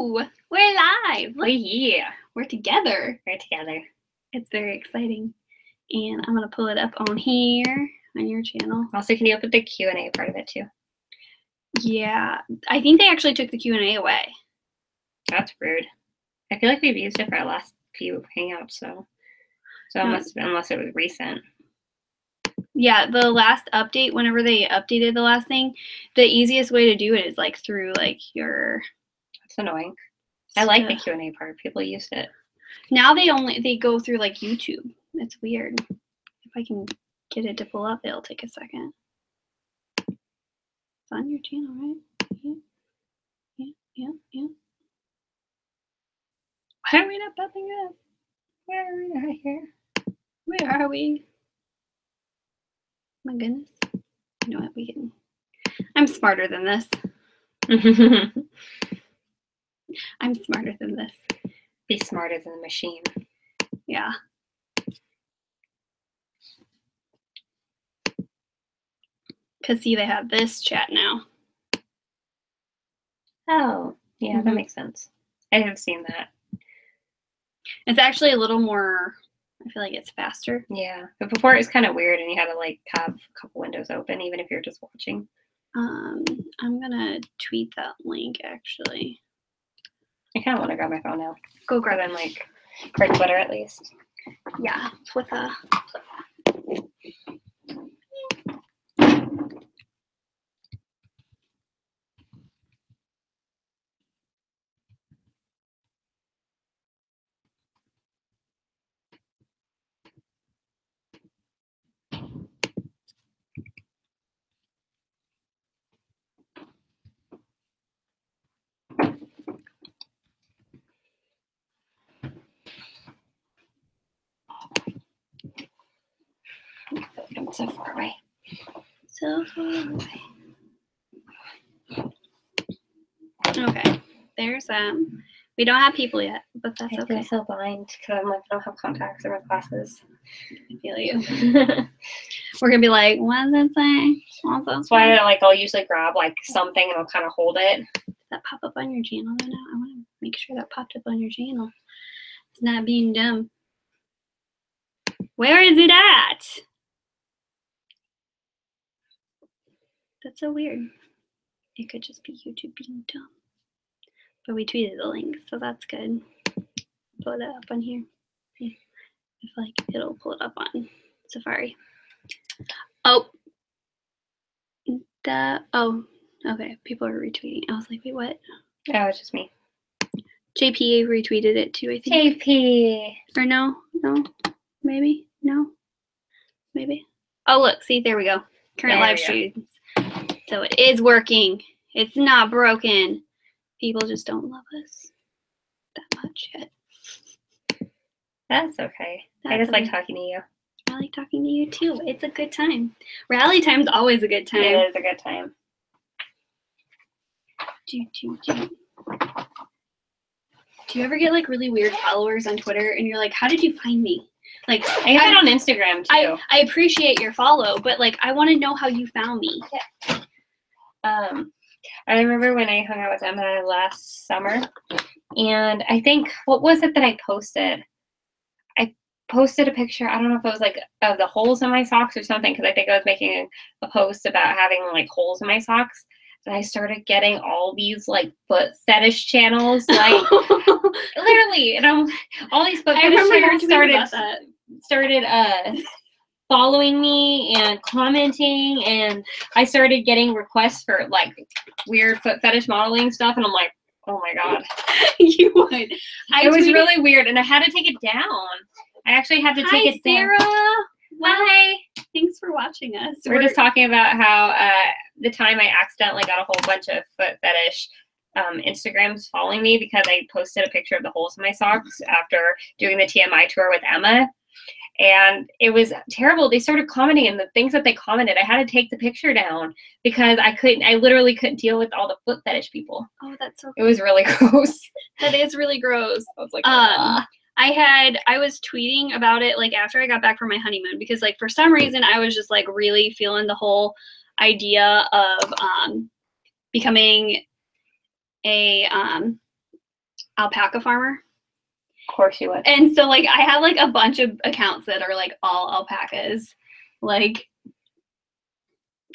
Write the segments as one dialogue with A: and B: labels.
A: Woo! We're live.
B: Oh yeah,
A: We're together.
B: we're together.
A: It's very exciting. And I'm gonna pull it up on here on your channel.
B: Also, can you open the Q&A part of it too?
A: Yeah, I think they actually took the Q&A away.
B: That's rude. I feel like we've used it for our last few hangouts, so
A: No.
B: unless it was recent.
A: Yeah, the last update, whenever they updated the last thing, the easiest way to do it is like through like your.
B: That's annoying. I like the Q&A part. People used it.
A: Now they go through like YouTube. It's weird. If I can get it to pull up, it'll take a second. It's on your channel, right? Yeah. Why are we not popping up?
B: Where are we not here?
A: Where are we? My goodness. You know what? We can. I'm smarter than this. I'm smarter than this.
B: Be smarter than the machine.
A: Yeah. Because see, they have this chat now.
B: Oh, yeah, that makes sense. I have seen that.
A: It's actually a little more, I feel like it's faster.
B: Yeah, but before it was kind of weird and you had to like have a couple windows open even if you're just watching.
A: I'm gonna tweet that link actually.
B: I kind of want to grab my phone now.
A: Go grab
B: it, like for Twitter at least.
A: Yeah, with a.
B: I'm so far away.
A: So far away. Okay, there's we don't have people yet, but that's okay.
B: I feel so blind because I'm like I don't have contacts in my classes.
A: I feel you. We're gonna be like, what does it say?
B: That's why I'll usually grab like something and I'll kind of hold it.
A: Did that pop up on your channel right now? I want to make sure that popped up on your channel. It's not being dumb. Where is it at? That's so weird. It could just be YouTube being dumb. But we tweeted the link, so that's good. Pull that up on here. See if like it'll pull it up on Safari. Oh. Okay. People are retweeting. I was like, wait, what?
B: Oh, it's just me.
A: JP retweeted it too, I think.
B: JP.
A: Or no? Maybe? No? Maybe? Oh, look. See, there we go. Current live streams. So it is working. It's not broken. People just don't love us that much yet.
B: That's okay. I just like talking to you.
A: I like talking to you too. It's a good time. Rally time's always a good time.
B: It is a good time.
A: Do you ever get like really weird followers on Twitter and you're like, how did you find me? Like
B: I get it on Instagram too.
A: I appreciate your follow, but like I want to know how you found me.
B: Yeah. I remember when I hung out with Emma last summer, and I think what was it that I posted? I posted a picture. I don't know if it was like of the holes in my socks or something, because I think I was making a post about having like holes in my socks. And I started getting all these like foot fetish channels, like literally, and all these foot fetish channels started following me and commenting, and I started getting requests for like weird foot fetish modeling stuff, and I'm like, oh my god.
A: You would.
B: It was really weird, and I had to take it down. I actually had to take it down.
A: Hi, Sarah.
B: Hi.
A: Thanks for watching us.
B: We're just talking about how the time I accidentally got a whole bunch of foot fetish Instagrams following me because I posted a picture of the holes in my socks after doing the TMI tour with Emma. And it was terrible. They started commenting, and the things that they commented, I had to take the picture down because I literally couldn't deal with all the foot fetish people.
A: Oh, that's so
B: It was really gross.
A: That is really gross.
B: I was like,
A: I was tweeting about it like after I got back from my honeymoon, because like for some reason I was just like really feeling the whole idea of becoming a alpaca farmer.
B: Of course you would.
A: And so, like, I have, like, a bunch of accounts that are, like, all alpacas. Like,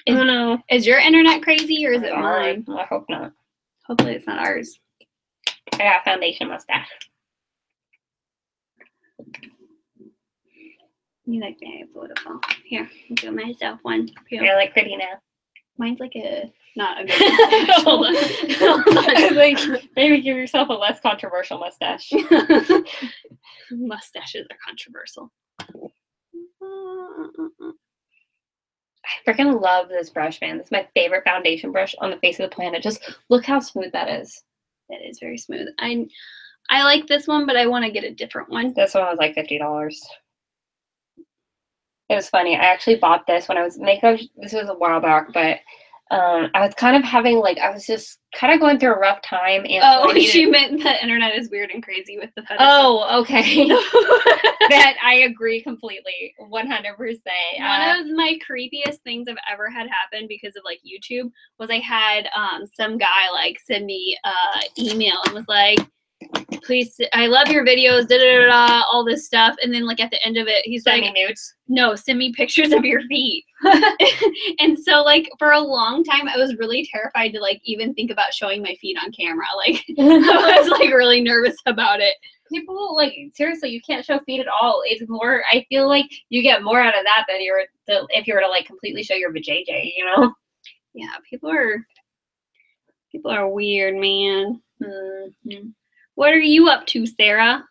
B: I don't know.
A: Is your internet crazy or is it mine?
B: Well, I hope not.
A: Hopefully it's not ours.
B: I got foundation mustache.
A: You like very beautiful. Here, I'll do myself one. Here.
B: You're like pretty now.
A: Mine's like not a good mustache. Hold on. Hold on.
B: Like, maybe give yourself a less controversial mustache.
A: Mustaches are controversial.
B: I freaking love this brush, man. This is my favorite foundation brush on the face of the planet. Just look how smooth that is.
A: That is very smooth. I like this one, but I want to get a different one.
B: This one was like $50. It was funny. I actually bought this when I was makeup. This was a while back, but I was kind of having I was just kind of going through a rough time. And
A: she meant the internet is weird and crazy with the fetish.
B: Oh, okay. That I agree completely, 100%.
A: One of my creepiest things I've ever had happen because of like YouTube was I had some guy like send me email and was like, please, I love your videos, all this stuff, and then like at the end of it, he's
B: send
A: like,
B: me nudes.
A: No, send me pictures of your feet. And so like for a long time, I was really terrified to like even think about showing my feet on camera. Like I was like really nervous about it.
B: People like seriously, you can't show feet at all. It's more. I feel like you get more out of that than if you were to like completely show your vajayjay. You know?
A: Yeah, people are weird, man.
B: Mm-hmm.
A: What are you up to, Sarah?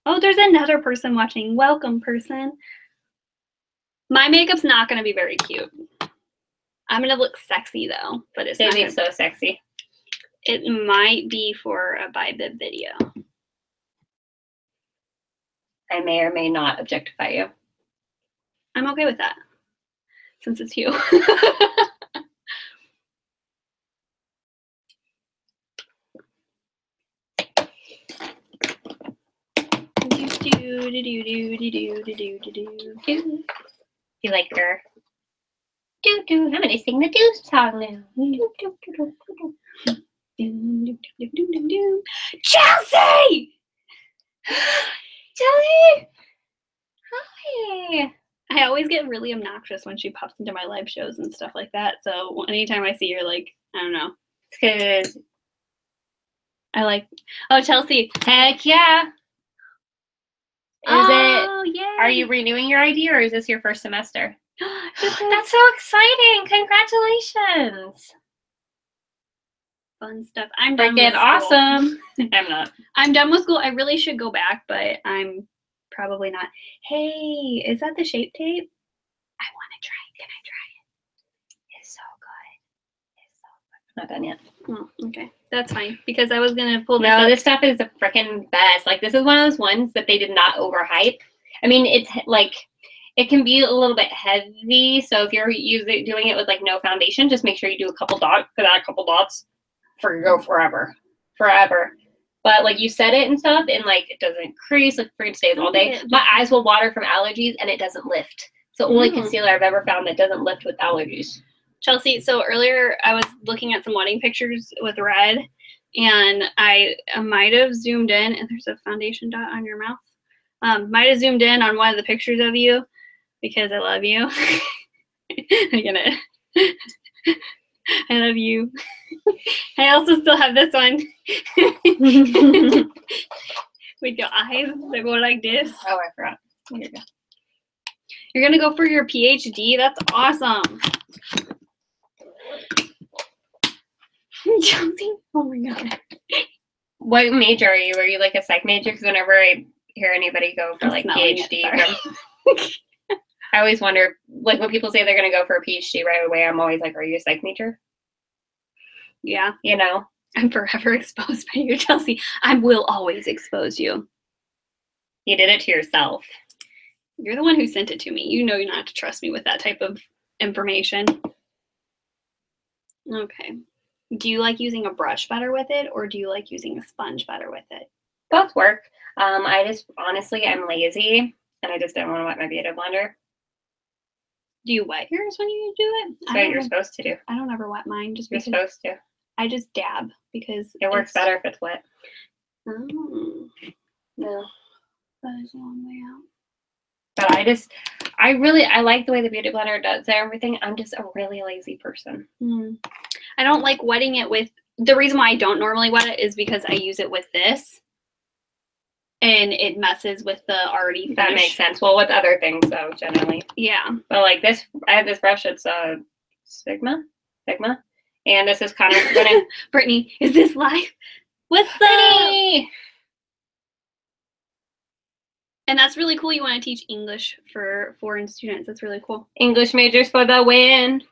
A: Oh, there's another person watching. Welcome, person. My makeup's not going to be very cute. I'm going to look sexy, though. But it's not
B: so sexy.
A: It might be for a BiBib video.
B: I may or may not objectify you.
A: I'm okay with that. Since it's you.
B: You like her? I'm gonna sing the do song now.
A: Chelsea!
B: Chelsea! Hi!
A: I always get really obnoxious when she pops into my live shows and stuff like that. So anytime I see her, like, I don't know.
B: It's because
A: I like, oh, Chelsea.
B: Heck yeah.
A: Yay.
B: Are you renewing your ID or is this your first semester? That's so exciting. Congratulations.
A: Fun stuff. I'm done with school.
B: Awesome. I'm not.
A: I'm done with school. I really should go back, but I'm probably not. Hey, is that the Shape Tape? I want to try it. Can I try it? It's so good. It's so good.
B: Not done yet.
A: Oh, okay. That's fine. Because I was going to pull this
B: No,
A: up.
B: this stuff is the freaking best. Like, this is one of those ones that they did not overhype. I mean, it's like, it can be a little bit heavy. So if you're doing it with like no foundation, just make sure you do a couple dots, because that couple dots go forever. But like you set it and stuff, and like it doesn't crease, like freaking stays all day. My eyes will water from allergies, and it doesn't lift. It's the only concealer I've ever found that doesn't lift with allergies.
A: Chelsea, so earlier I was looking at some wedding pictures with red, and I might have zoomed in, and there's a foundation dot on your mouth. Might have zoomed in on one of the pictures of you because I love you. I love you. I also still have this one with your eyes that go like this.
B: Oh, I forgot. Here you go.
A: You're gonna go for your PhD? That's awesome. Chelsea, oh my god.
B: What major are you? Are you like a psych major? Because whenever I hear anybody go for like PhD, I always wonder, like when people say they're gonna go for a PhD right away, I'm always like, are you a psych major?
A: Yeah.
B: You know?
A: I'm forever exposed by you, Chelsea. I will always expose you.
B: You did it to yourself.
A: You're the one who sent it to me. You know you're not have to trust me with that type of information. Okay. Do you like using a brush better with it, or do you like using a sponge better with it?
B: Both work. I just, honestly, I'm lazy, and I just don't want to wet my beauty blender.
A: Do you wet yours when you do it?
B: That's what you're supposed to do.
A: I don't ever wet mine. Just
B: you're supposed to.
A: I just dab because
B: it works better if it's wet.
A: Oh,
B: No.
A: that is a long way out.
B: But I like the way the Beauty Blender does everything. I'm just a really lazy person.
A: I don't like wetting it with, the reason why I don't normally wet it is because I use it with this. And it messes with the already finished.
B: That makes sense. Well, with other things, though, generally.
A: Yeah.
B: But like this, I have this brush. It's a Sigma, and this is kind of gonna.
A: Brittany, is this live? What's up? And that's really cool. You want to teach English for foreign students. That's really cool.
B: English majors for the win.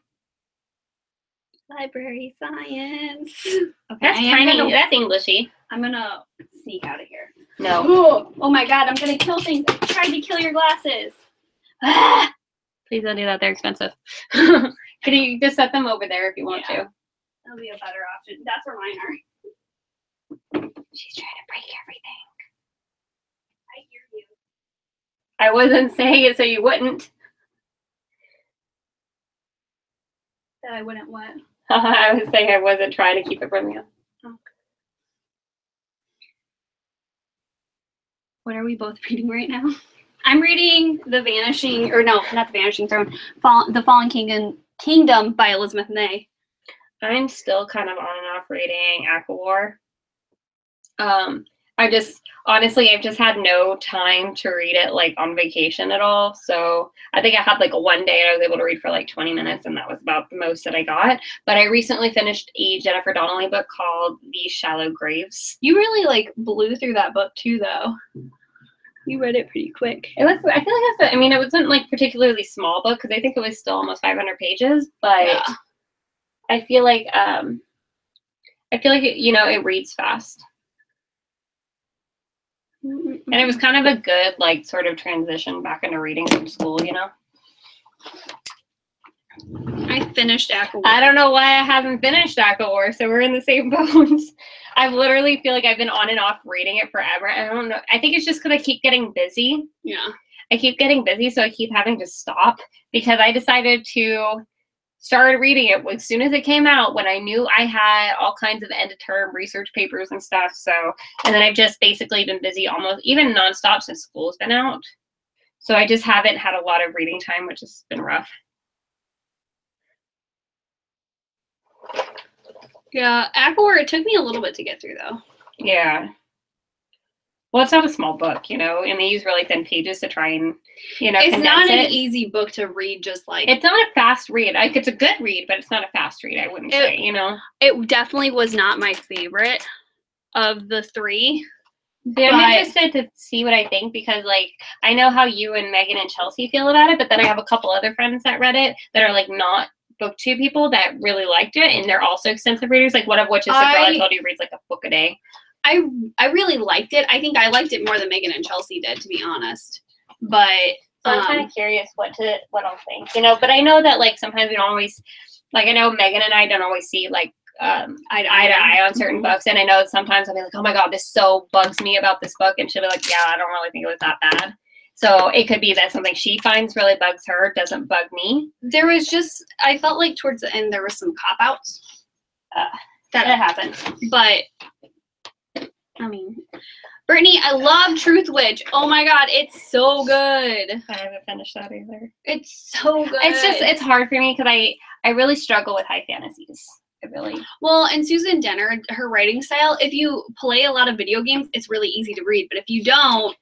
A: Library science. Okay,
B: that's tiny. That's Englishy.
A: I'm gonna sneak out of here.
B: No.
A: Oh my god, I'm gonna kill things. I tried to kill your glasses. Ah!
B: Please don't do that. They're expensive. Can you just set them over there if you want to?
A: That'll be a better option. That's where mine are.
B: She's trying to break everything.
A: I hear you.
B: I wasn't saying it so you wouldn't.
A: That I wouldn't what?
B: I was saying I wasn't trying to keep it from you.
A: Oh. What are we both reading right now? I'm reading The Vanishing, or no, not The Vanishing Throne, The Fallen Kingdom by Elizabeth May.
B: I'm still kind of on and off reading Aquawar. I've just had no time to read it like on vacation at all. So I think I had like one day I was able to read for like 20 minutes and that was about the most that I got. But I recently finished a Jennifer Donnelly book called These Shallow Graves.
A: You really like blew through that book too though. You read it pretty quick.
B: I feel like it wasn't like particularly small book because I think it was still almost 500 pages, but yeah. I feel like it reads fast. And it was kind of a good, like, sort of transition back into reading from school, you know?
A: I finished Aquawar.
B: I don't know why I haven't finished Aquawar, so we're in the same boat. I literally feel like I've been on and off reading it forever. I don't know. I think it's just because I keep getting busy.
A: Yeah.
B: I keep getting busy, so I keep having to stop because I decided to start reading it as soon as it came out when I knew I had all kinds of end-of-term research papers and stuff. So, and then I've just basically been busy almost even nonstop since school's been out. So I just haven't had a lot of reading time, which has been rough.
A: Yeah, Aquawar, it took me a little bit to get through though.
B: Yeah. Well, it's not a small book, you know, and they use really thin pages to try and,
A: it's not an easy book to read. Just like
B: it's not a fast read. It's a good read, but it's not a fast read. I wouldn't say,
A: It definitely was not my favorite of the three.
B: Yeah, I'm interested to see what I think because, like, I know how you and Megan and Chelsea feel about it, but then I have a couple other friends that read it that are like not BookTube people that really liked it, and they're also extensive readers. Like one of which is the girl I told you reads like a book a day.
A: I really liked it. I think I liked it more than Megan and Chelsea did, to be honest. But
B: so I'm kind of curious what I'll think, But I know that like sometimes we don't always, like I know Megan and I don't always see like eye to eye on certain books, and I know sometimes I'll be like, oh my god, this so bugs me about this book, and she'll be like, yeah, I don't really think it was that bad. So it could be that something she finds really bugs her doesn't bug me.
A: There was just, I felt like towards the end there was some cop outs that happened, but. I mean, Brittany, I love Truth Witch. Oh my god, it's so good.
B: I haven't finished that either.
A: It's so good.
B: It's hard for me because I really struggle with high fantasies.
A: Well, and Susan Denner, her writing style, if you play a lot of video games, it's really easy to read. But if you don't,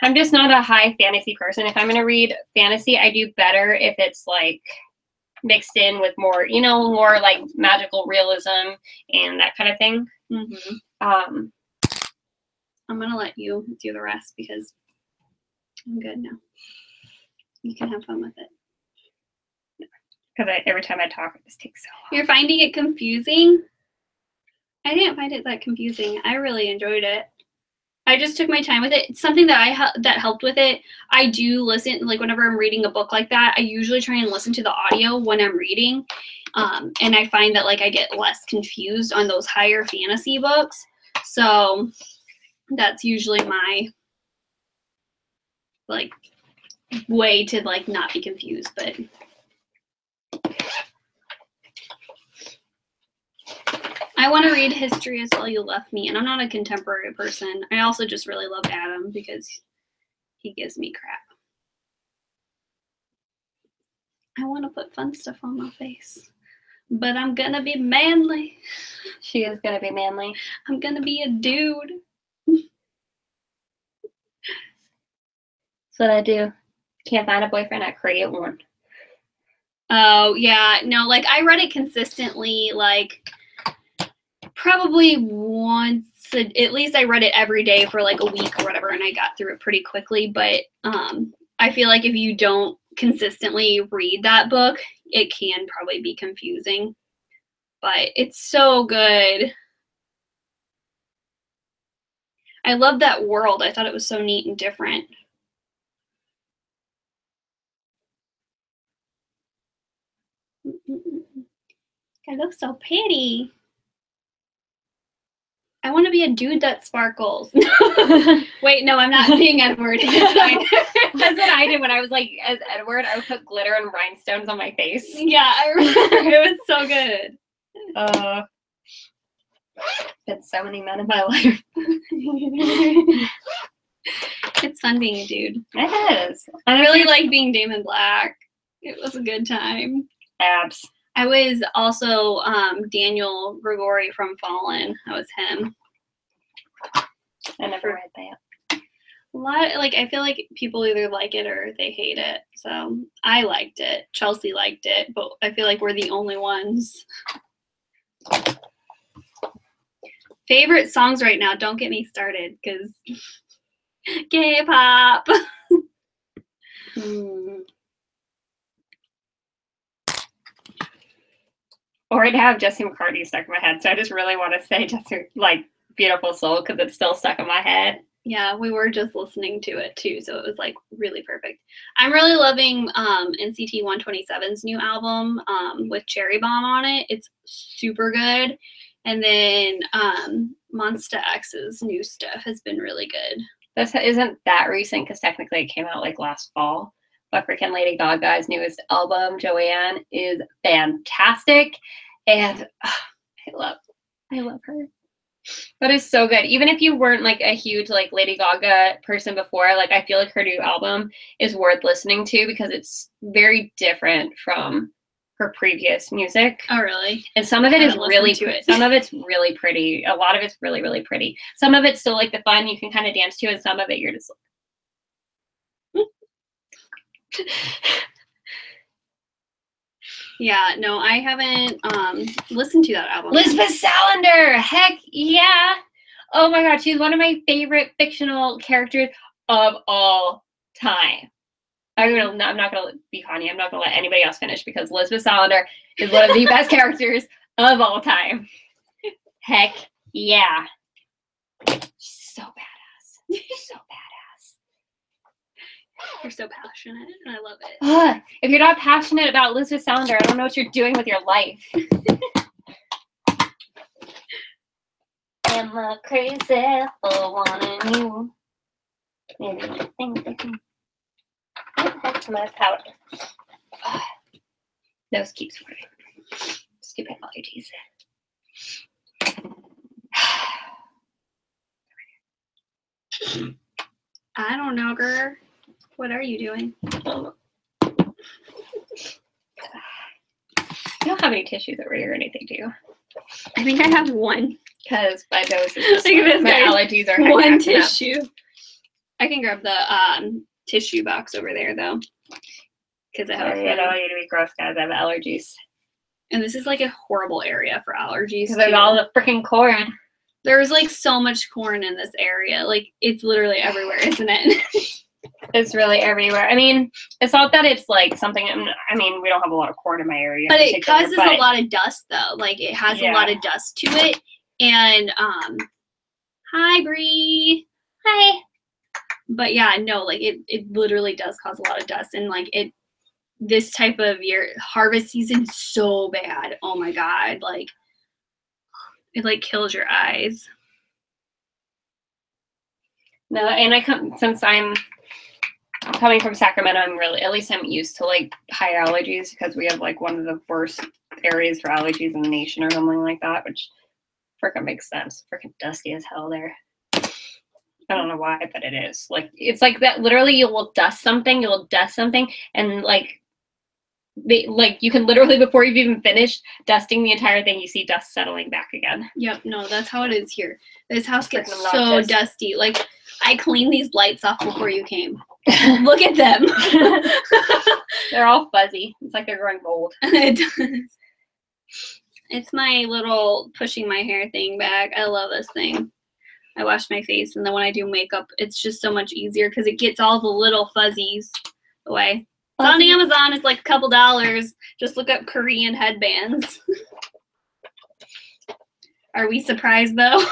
B: I'm just not a high fantasy person. If I'm going to read fantasy, I do better if it's like mixed in with more, more like magical realism and that kind of thing.
A: Mm-hmm. I'm going to let you do the rest because I'm good now. You can have fun with it.
B: Because every time I talk, it just takes so long.
A: You're finding it confusing? I didn't find it that confusing. I really enjoyed it. I just took my time with it. It's something that that helped with it. I do listen, like whenever I'm reading a book like that, I usually try and listen to the audio when I'm reading. And I find that like I get less confused on those higher fantasy books. So that's usually my like way to like not be confused, but I want to read History Is All You Left Me, and I'm not a contemporary person. I also just really love Adam because he gives me crap. I want to put fun stuff on my face, but I'm gonna be manly.
B: She is gonna be manly.
A: I'm gonna be a dude.
B: That's what I do. Can't find a boyfriend, I create one.
A: Oh, yeah. No, like, I read it consistently, like, probably once, at least I read it every day for, like, a week or whatever, and I got through it pretty quickly, but I feel like if you don't consistently read that book, it can probably be confusing, but it's so good. I love that world. I thought it was so neat and different. I look so pretty. I want to be a dude that sparkles. Wait, no, I'm not being Edward.
B: That's what I did when I was like, as Edward, I would put glitter and rhinestones on my face.
A: Yeah, I remember. It was so good.
B: Been so many men in my life.
A: It's fun being a dude.
B: It is.
A: I really like being Damon Black. It was a good time.
B: Abs.
A: I was also Daniel Grigori from Fallen. That was him.
B: I never read that.
A: A lot, like, I feel like people either like it or they hate it. So I liked it. Chelsea liked it, but I feel like we're the only ones. Favorite songs right now? Don't get me started, because K-pop.
B: Or I'd have Jesse McCartney stuck in my head, so I just really want to say Jesse, like, Beautiful Soul, because it's still stuck in my head.
A: Yeah, we were just listening to it too, so it was like really perfect. I'm really loving NCT 127's new album with Cherry Bomb on it. It's super good. And then Monsta X's new stuff has been really good.
B: This isn't that recent because technically it came out like last fall. But freaking Lady Gaga's newest album, Joanne, is fantastic. And I love her. That is so good. Even if you weren't like a huge like Lady Gaga person before, like I feel like her new album is worth listening to because it's very different from her previous music.
A: Oh, really?
B: And some of it is really some of it's really pretty. A lot of it's really, really pretty. Some of it's still like the fun you can kind of dance to, and some of it you're just like
A: Yeah, no, I haven't listened to that album.
B: Lisbeth Salander, heck yeah. Oh my god, she's one of my favorite fictional characters of all time. I'm not gonna be Kanye. I'm not gonna let anybody else finish because Lisbeth Salander is one of the best characters of all time. Heck yeah. She's so badass. She's so badass.
A: You're so passionate, and I love it.
B: If you're not passionate about Lisbeth Salander, I don't know what you're doing with your life. I'm a crazy for wanting you. That's my powder. Nose keeps working. Stupid allergies.
A: I don't know, girl. What are you doing?
B: You don't have any tissues over here or anything, do you?
A: I think I have one.
B: Because my nose is just
A: Look at this,
B: my
A: guys.
B: allergies are
A: One tissue. I can grab the tissue box over there, though. Because I have
B: I don't want you to be gross, guys. I have allergies.
A: And this is like a horrible area for allergies.
B: Because there's all the freaking corn.
A: There's like so much corn in this area. Like it's literally everywhere, isn't it?
B: It's really everywhere. I mean, it's not that it's like something. I mean, we don't have a lot of corn in my area.
A: But it causes a lot of dust, though. Like it has a lot of dust to it. And hi, Bree. Hi. But yeah, no, like it literally does cause a lot of dust, and like this type of year, harvest season is so bad. Oh my god, like it like kills your eyes.
B: No, and since I'm coming from Sacramento, at least I'm used to like high allergies because we have like one of the worst areas for allergies in the nation or something like that, which Freaking makes sense. Freaking dusty as hell there. I don't know why, but it is. Like, it's like that. Literally, you'll dust something, and like you can literally, before you've even finished dusting the entire thing, you see dust settling back again.
A: Yep, no, that's how it is here. This house gets
B: Freaking
A: so
B: obnoxious.
A: dusty. Like, I cleaned these lights off before you came. Look at them.
B: They're all fuzzy. It's like they're growing gold.
A: It does. It's my little pushing my hair thing bag. I love this thing. I wash my face, and then when I do makeup, it's just so much easier because it gets all the little fuzzies away. It's on Amazon. It's like a couple dollars. Just look up Korean headbands. Are we surprised, though?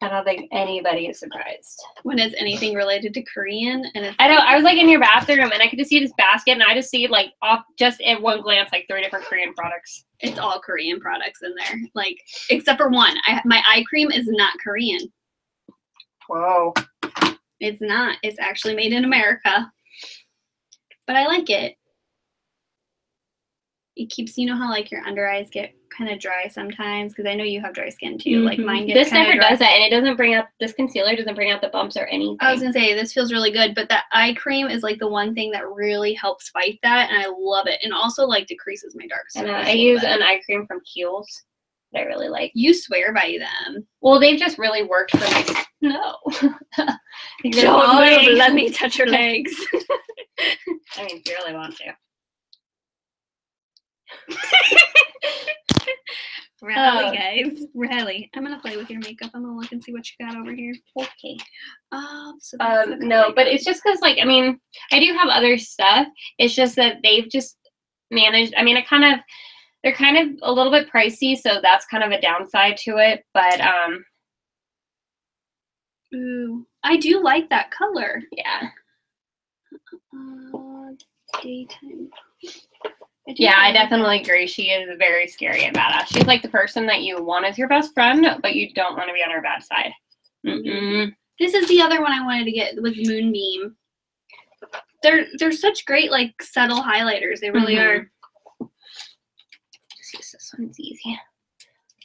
B: I don't think anybody is surprised.
A: When it's anything related to Korean. And it's
B: I know. I was like in your bathroom, and I could just see this basket, and I just see like off just at one glance like 3 different Korean products.
A: It's all Korean products in there, like except for one. My eye cream is not Korean.
B: Whoa.
A: It's not. It's actually made in America. But I like it. It keeps, you know how like your under eyes get kind of dry sometimes, because I know you have dry skin too. Like mine gets
B: This never
A: dry.
B: does that, and it doesn't bring out, this concealer doesn't bring out the bumps or anything.
A: I was gonna say this feels really good, but that eye cream is like the one thing that really helps fight that, and I love it. And also like decreases my dark
B: And
A: circles.
B: I use an eye cream from Kiehl's that I really like.
A: You swear by them.
B: Well, they've just really worked for my no.
A: Don't move. Let me touch your legs.
B: I mean, if you really want to.
A: Rally, guys. Rally. I'm gonna play with your makeup. I'm gonna look and see what you got over here.
B: Okay.
A: So that's the
B: no, but
A: color.
B: it's just because, like, I mean, I do have other stuff. It's just that they've just managed. I mean, they're kind of a little bit pricey, so that's kind of a downside to it. But
A: ooh, I do like that color.
B: yeah.
A: Daytime.
B: Yeah, I definitely agree. She is very scary and badass. She's like the person that you want as your best friend, but you don't want to be on her bad side.
A: This is the other one I wanted to get with Moonbeam. They're such great like subtle highlighters. They really are.
B: Just use this one. It's easy.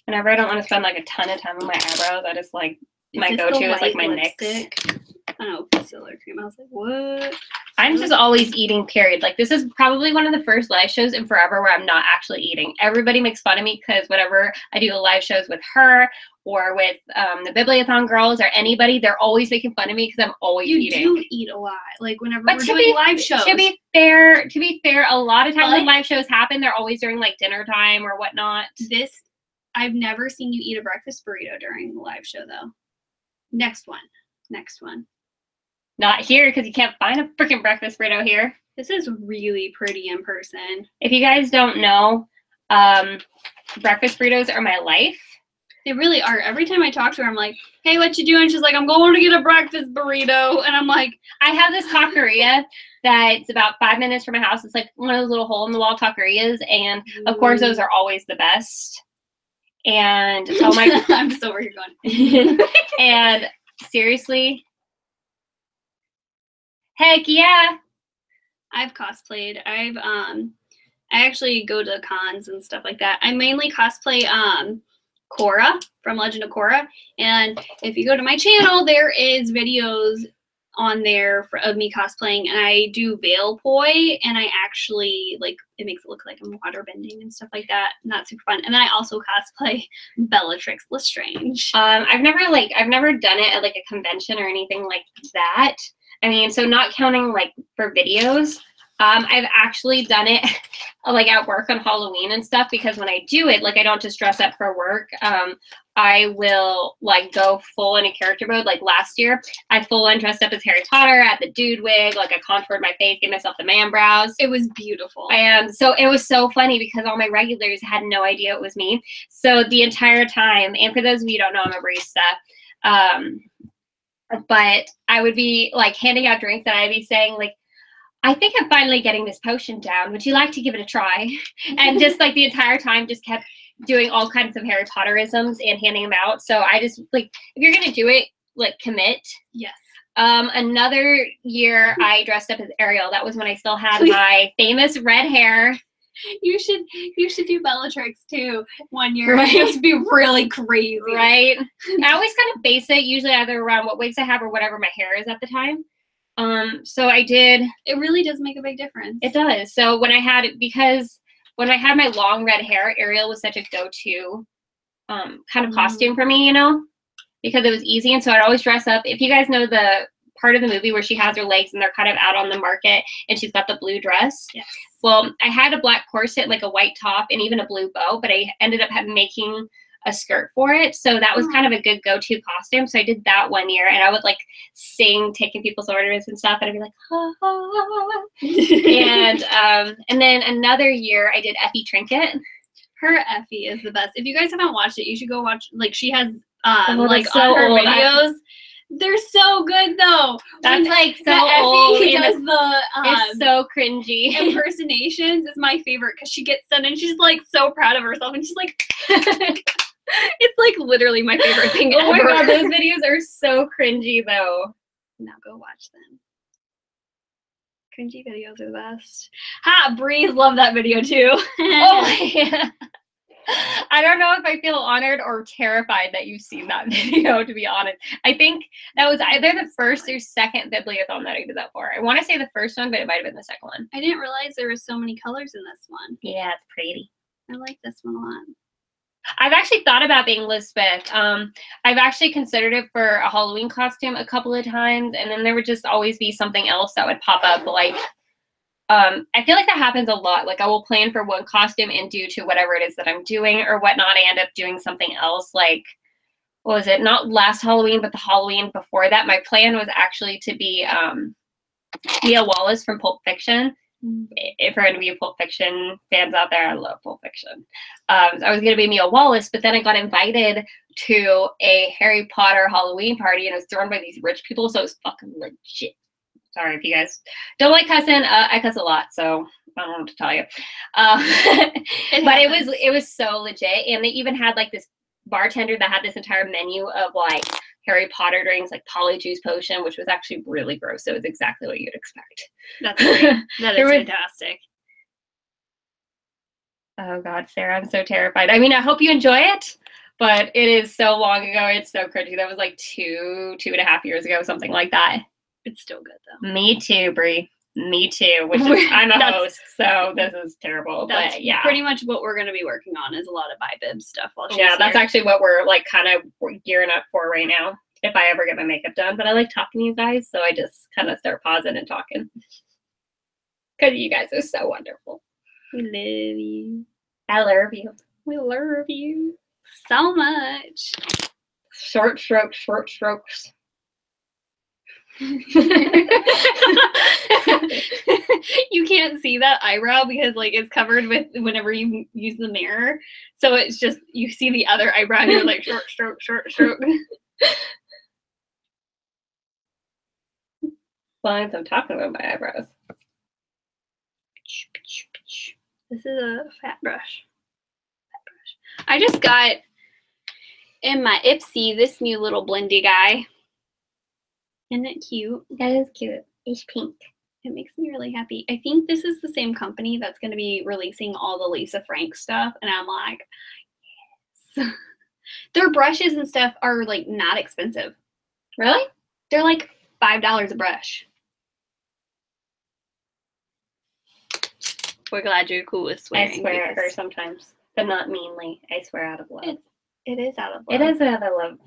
B: Whenever I don't want to spend like a ton of time on my eyebrows, I just like my go-to is like my NYX.
A: I don't know, concealer cream. I was like, what?
B: I'm just always eating, period. Like, this is probably one of the first live shows in forever where I'm not actually eating. Everybody makes fun of me because whenever I do live shows with her or with the Bibliothon girls or anybody, they're always making fun of me because I'm always eating.
A: You do eat a lot. Like, whenever we're doing live shows.
B: To be fair, a lot of times when live shows happen, they're always during, like, dinner time or whatnot.
A: I've never seen you eat a breakfast burrito during the live show, though. Next one.
B: Not here, because you can't find a freaking breakfast burrito here.
A: This is really pretty in person.
B: If you guys don't know, breakfast burritos are my life.
A: They really are. Every time I talk to her, I'm like, hey, what you doing? She's like, I'm going to get a breakfast burrito. And I'm like,
B: I have this taqueria that's about 5 minutes from my house. It's like one of those little hole-in-the-wall taquerias. And, of course, those are always the best. And, oh my God.
A: I'm just over here going.
B: And, seriously, heck yeah.
A: I've cosplayed. I actually go to cons and stuff like that. I mainly cosplay Korra from Legend of Korra. And if you go to my channel, there is videos on there of me cosplaying, and I do veil poi, and I actually like it makes it look like I'm water bending and stuff like that. Not super fun. And then I also cosplay Bellatrix Lestrange.
B: I've never done it at like a convention or anything like that. I mean, so not counting like for videos, I've actually done it like at work on Halloween and stuff, because when I do it, like I don't just dress up for work. I will like go full into character mode. Like last year, I full on dressed up as Harry Potter at the dude wig. Like I contoured my face, gave myself the man brows. It was beautiful. And so it was so funny because all my regulars had no idea it was me. So the entire time, and for those of you who don't know, I'm a barista. But I would be like handing out drinks and I'd be saying like, I think I'm finally getting this potion down. Would you like to give it a try? And just like the entire time just kept doing all kinds of Harry Potterisms and handing them out. So I just like, if you're going to do it, like commit.
A: Yes.
B: Another year I dressed up as Ariel. That was when I still had my famous red hair.
A: You should do Bellatrix too one year.
B: Right.
A: Just be really crazy.
B: Right. I always kind of base it usually either around what wigs I have or whatever my hair is at the time. So I did.
A: It really does make a big difference.
B: It does. So when I had my long red hair, Ariel was such a go-to kind of costume for me, you know, because it was easy. And so I'd always dress up. If you guys know the part of the movie where she has her legs and they're kind of out on the market and she's got the blue dress.
A: Yes.
B: Well, I had a black corset, like a white top and even a blue bow, but I ended up making a skirt for it. So that was kind of a good go-to costume. So I did that one year and I would like sing, taking people's orders and stuff. And I'd be like, ha, ha. And then another year I did Effie Trinket.
A: Her Effie is the best. If you guys haven't watched it, you should go watch. Like she has
B: like
A: on her
B: old.
A: videos. They're so good though.
B: That's like so
A: old.
B: old.
A: Does the
B: it's so cringy.
A: Impersonations is my favorite because she gets done and she's like so proud of herself and she's like, it's like literally my favorite thing ever.
B: Oh my god, those videos are so cringy though.
A: Now go watch them. Cringy videos are the best. Ha! Breeze loved that video too.
B: Oh yeah. I don't know if I feel honored or terrified that you've seen that video, to be honest. I think that was either the first or second bibliothon that I did that for. I want to say the first one, but it might have been the second one.
A: I didn't realize there were so many colors in this one.
B: Yeah, it's pretty.
A: I like this one a lot.
B: I've actually thought about being Lisbeth. I've actually considered it for a Halloween costume a couple of times, and then there would just always be something else that would pop up, like I feel like that happens a lot. Like I will plan for one costume and due to whatever it is that I'm doing or whatnot, I end up doing something else. Like, what was it? Not last Halloween, but the Halloween before that. My plan was actually to be Mia Wallace from Pulp Fiction. If for any of you Pulp Fiction fans out there, I love Pulp Fiction. I was going to be Mia Wallace, but then I got invited to a Harry Potter Halloween party and it was thrown by these rich people, so it was fucking legit. Sorry if you guys don't like cussing. I cuss a lot, so I don't know what to tell you. But it was so legit, and they even had like this bartender that had this entire menu of like Harry Potter drinks, like Polyjuice potion, which was actually really gross. So it was exactly what you'd expect.
A: That's great. That is fantastic.
B: Oh God, Sarah, I'm so terrified. I mean, I hope you enjoy it, but it is so long ago. It's so cringy. That was like 2.5 years ago, something like that.
A: It's still good though.
B: Me too, Brie. Me too. Which is, I'm a host, so this is terrible.
A: That's
B: but yeah,
A: pretty much what we're going to be working on is a lot of iBib stuff. While she's
B: that's
A: here.
B: actually what we're like kind of gearing up for right now. If I ever get my makeup done, but I like talking to you guys, so I just kind of start pausing and talking because you guys are so wonderful.
A: We love you.
B: I love you.
A: We love you so much.
B: Short strokes, short strokes.
A: You can't see that eyebrow because like it's covered with whenever you use the mirror, so it's just you see the other eyebrow and you're like short stroke, short stroke.
B: Well, I'm talking about my eyebrows.
A: This is a fat brush. I just got in my Ipsy this new little blendy guy. Isn't it cute?
B: That is cute. It's pink.
A: It makes me really happy. I think this is the same company that's going to be releasing all the Lisa Frank stuff. And I'm like, yes. Their brushes and stuff are like not expensive.
B: Really?
A: They're like $5 a brush. We're glad you're cool with swearing.
B: I swear at her sometimes, but not meanly. I swear out of love.
A: It is out of love.
B: It is out of love.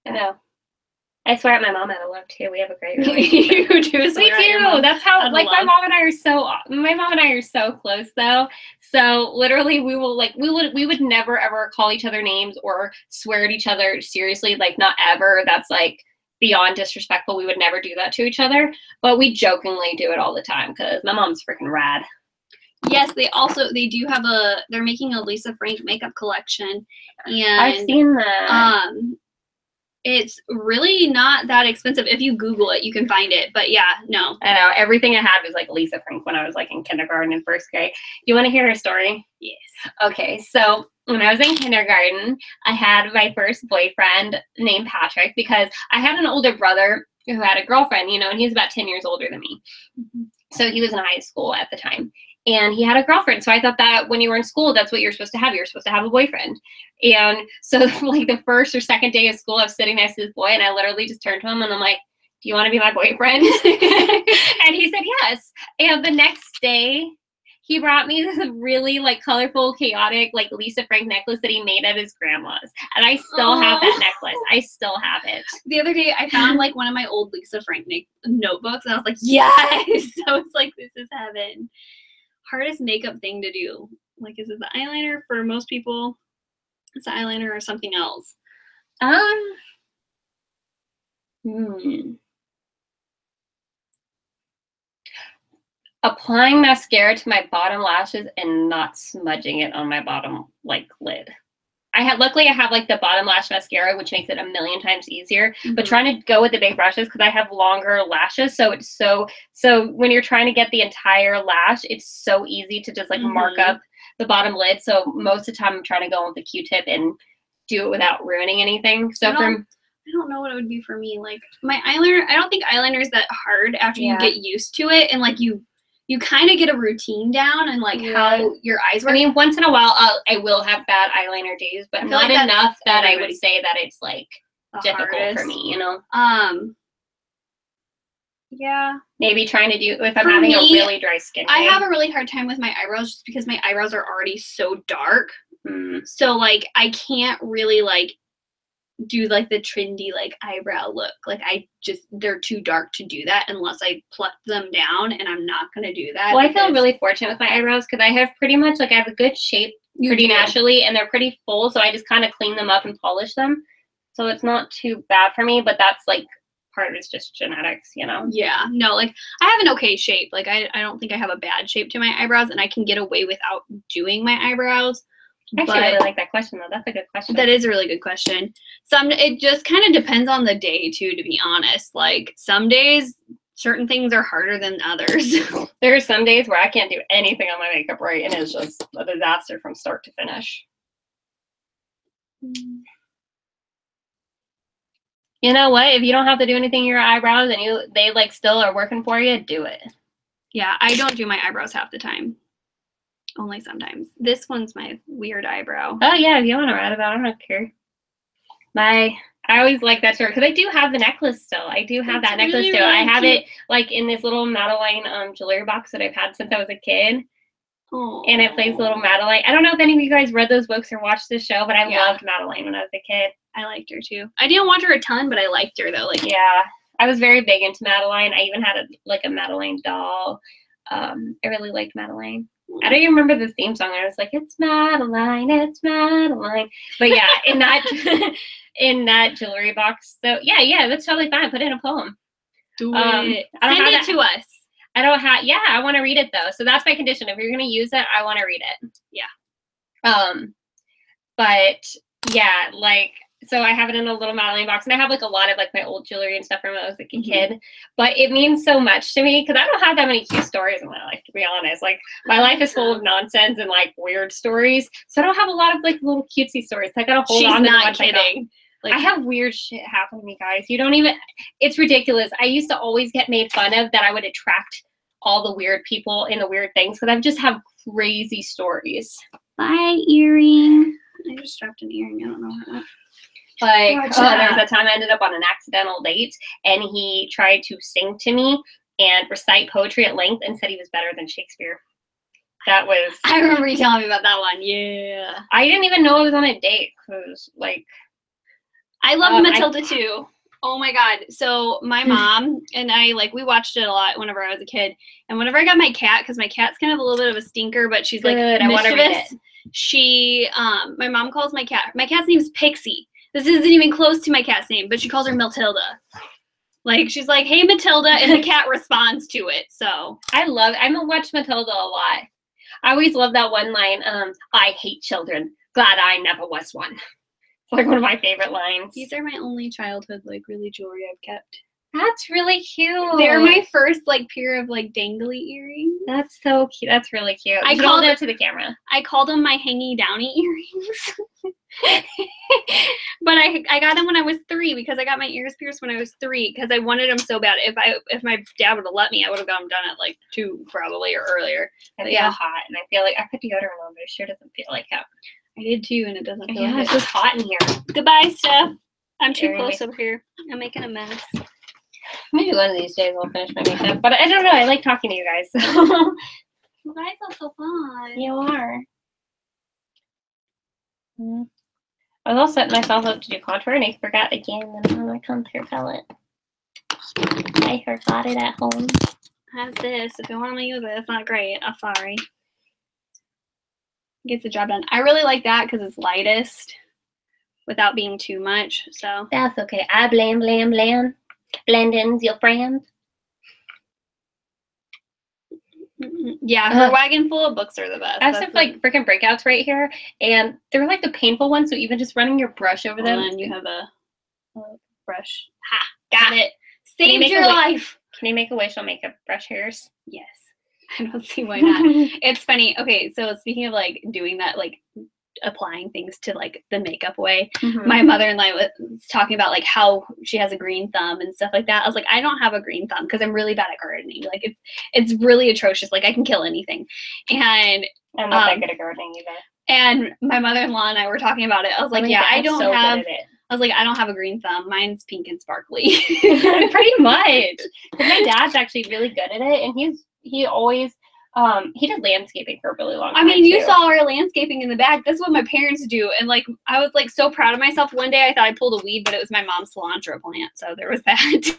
B: I know. I swear at my mom out of love too. We have a great relationship.
A: You do swear at your mom.
B: That's how like my mom and I are so close though. So literally we would never ever call each other names or swear at each other seriously, like not ever. That's like beyond disrespectful. We would never do that to each other, but we jokingly do it all the time because my mom's freaking rad.
A: Yes, they're making a Lisa Frank makeup collection, and
B: I've seen that.
A: It's really not that expensive. If you Google it, you can find it. But yeah, no.
B: I know. Everything I had was like Lisa Frank when I was like in kindergarten and first grade. You want to hear her story?
A: Yes.
B: Okay, so when I was in kindergarten, I had my first boyfriend named Patrick because I had an older brother who had a girlfriend, and he was about 10 years older than me. Mm-hmm. So he was in high school at the time. and he had a girlfriend. So I thought that when you were in school, that's what you're supposed to have. You're supposed to have a boyfriend. And so like the first or second day of school, I was sitting next to this boy, and I literally just turned to him and I'm like, do you want to be my boyfriend? And he said yes. And the next day, he brought me this really like colorful, chaotic, like Lisa Frank necklace that he made at his grandma's. And I still have that necklace. I still have it.
A: The other day I found like one of my old Lisa Frank notebooks, and I was like, yes! So it's like, this is heaven. Hardest makeup thing to do. Like, is it the eyeliner? For most people, it's the eyeliner or something else.
B: Applying mascara to my bottom lashes and not smudging it on my bottom like lid. Luckily I have like the bottom lash mascara, which makes it a million times easier. But trying to go with the big brushes, because I have longer lashes, so it's so when you're trying to get the entire lash, it's so easy to just like mark up the bottom lid. So most of the time I'm trying to go with the Q-tip and do it without ruining anything. So
A: I don't know what it would be for me. Like my eyeliner, I don't think eyeliner is that hard after you get used to it, and like you kind of get a routine down and like how your eyes work.
B: I mean, once in a while I will have bad eyeliner days, but not like enough that I would say that it's like difficult for me, you know?
A: Yeah.
B: Maybe trying to do, if I'm having a really dry skin day.
A: I have a really hard time with my eyebrows just because my eyebrows are already so dark. So like I can't really like do like the trendy like eyebrow look. Like they're too dark to do that unless I pluck them down, and I'm not gonna do that.
B: Well, I feel really fortunate with my eyebrows because I have pretty much like I have a good shape pretty naturally, and they're pretty full, so I just kind of clean them up and polish them. So it's not too bad for me, but that's like part of it's just genetics, you know?
A: Yeah, no, like I have an okay shape. Like I don't think I have a bad shape to my eyebrows, and I can get away without doing my eyebrows.
B: I actually really like that question, though. That's a good question.
A: That is a really good question. It just kind of depends on the day, too, to be honest. Like, some days, certain things are harder than others.
B: There are some days where I can't do anything on my makeup right, and it's just a disaster from start to finish. You know what? If you don't have to do anything in your eyebrows and they like still are working for you, do it.
A: Yeah, I don't do my eyebrows half the time. Only sometimes. This one's my weird eyebrow.
B: Oh yeah, if you want to write about it, I don't care. I always like that shirt because I do have the necklace still. I do have that necklace still. Really I have it like in this little Madeline jewelry box that I've had since I was a kid.
A: Aww.
B: And it plays little Madeline. I don't know if any of you guys read those books or watched this show, but I loved Madeline when I was a kid.
A: I liked her too. I didn't watch her a ton, but I liked her though. Like
B: I was very big into Madeline. I even had a Madeline doll. I really liked Madeline. I don't even remember the theme song. I was like, it's Madeline, it's Madeline. But yeah, in that jewelry box. So yeah, that's totally fine. Put in a poem.
A: Do it. Send it to us.
B: I don't have. Yeah, I want to read it though. So that's my condition. If you're gonna use it, I want to read it.
A: Yeah.
B: But yeah, like. So I have it in a little Madeline box, and I have like a lot of like my old jewelry and stuff from when I was like a kid. But it means so much to me because I don't have that many cute stories in my life, to be honest. Like my life is full of nonsense and like weird stories, so I don't have a lot of like little cutesy stories. I gotta hold on to
A: not kidding.
B: Like, I have weird shit happen to me, guys. You don't even. It's ridiculous. I used to always get made fun of that I would attract all the weird people and the weird things because I just have crazy stories.
A: Bye, earring. I just dropped an earring. I don't know how.
B: Like, there was a time I ended up on an accidental date, and he tried to sing to me and recite poetry at length and said he was better than Shakespeare. That was...
A: I remember you telling me about that one. Yeah.
B: I didn't even know I was on a date, because, like...
A: I love Matilda, too. Oh, my God. So, my mom and I, like, we watched it a lot whenever I was a kid. And whenever I got my cat, because my cat's kind of a little bit of a stinker, but she's, like, mischievous. I want to read it. My mom calls my cat's name is Pixie. This isn't even close to my cat's name, but she calls her Matilda. Like, she's like, hey, Matilda, and the cat responds to it, so.
B: I'm watch Matilda a lot. I always love that one line, I hate children. Glad I never was one. It's like one of my favorite lines.
A: These are my only childhood, like, really jewelry I've kept.
B: That's really cute.
A: They're my first, like, pair of, like, dangly earrings.
B: That's so cute. That's really cute. I called it to the camera.
A: I called them my hangy downy earrings. But I got them when I was 3 because I got my ears pierced when I was 3 because I wanted them so bad. If my dad would have let me, I would have got them done at like 2 probably or earlier.
B: I feel hot, and I feel like I put deodorant on, but it sure doesn't feel like it.
A: I did too, and it doesn't feel like
B: it's just hot in here.
A: Goodbye, Steph. I'm too close over here. I'm making a mess.
B: Maybe one of these days I'll finish my makeup, but I don't know. I like talking to you guys. So.
A: You guys are so fun.
B: You are. I was all setting myself up to do contour, and I forgot again on my contour palette. I forgot it at home.
A: How's this? If you want to use it, it's not great. I'm sorry. Gets the job done. I really like that because it's lightest without being too much. So
B: that's okay. I blend. Blend in's your friend.
A: Yeah, her wagon full of books are the best.
B: I have some like freaking breakouts right here, and they're like the painful ones. So even just running your brush over them,
A: and you have a brush. Ha! Got it. Saved your life.
B: Can you make a wish on makeup brush hairs?
A: Yes. I don't see why not. It's funny. Okay, so speaking of like doing that, like applying things to like the makeup way, my mother-in-law was talking about like how she has a green thumb and stuff like that. I was like, I don't have a green thumb because I'm really bad at gardening. Like it's really atrocious. Like I can kill anything. And
B: I'm not that good at gardening either.
A: And my mother-in-law and I were talking about it. I was like, yeah, I don't have. I was like, I don't have a green thumb. Mine's pink and sparkly.
B: Pretty much. My dad's actually really good at it, and he always he did landscaping for a really long time.
A: I mean, you saw our landscaping in the back. That's what my parents do. And like I was like so proud of myself. One day I thought I pulled a weed, but it was my mom's cilantro plant. So there was that.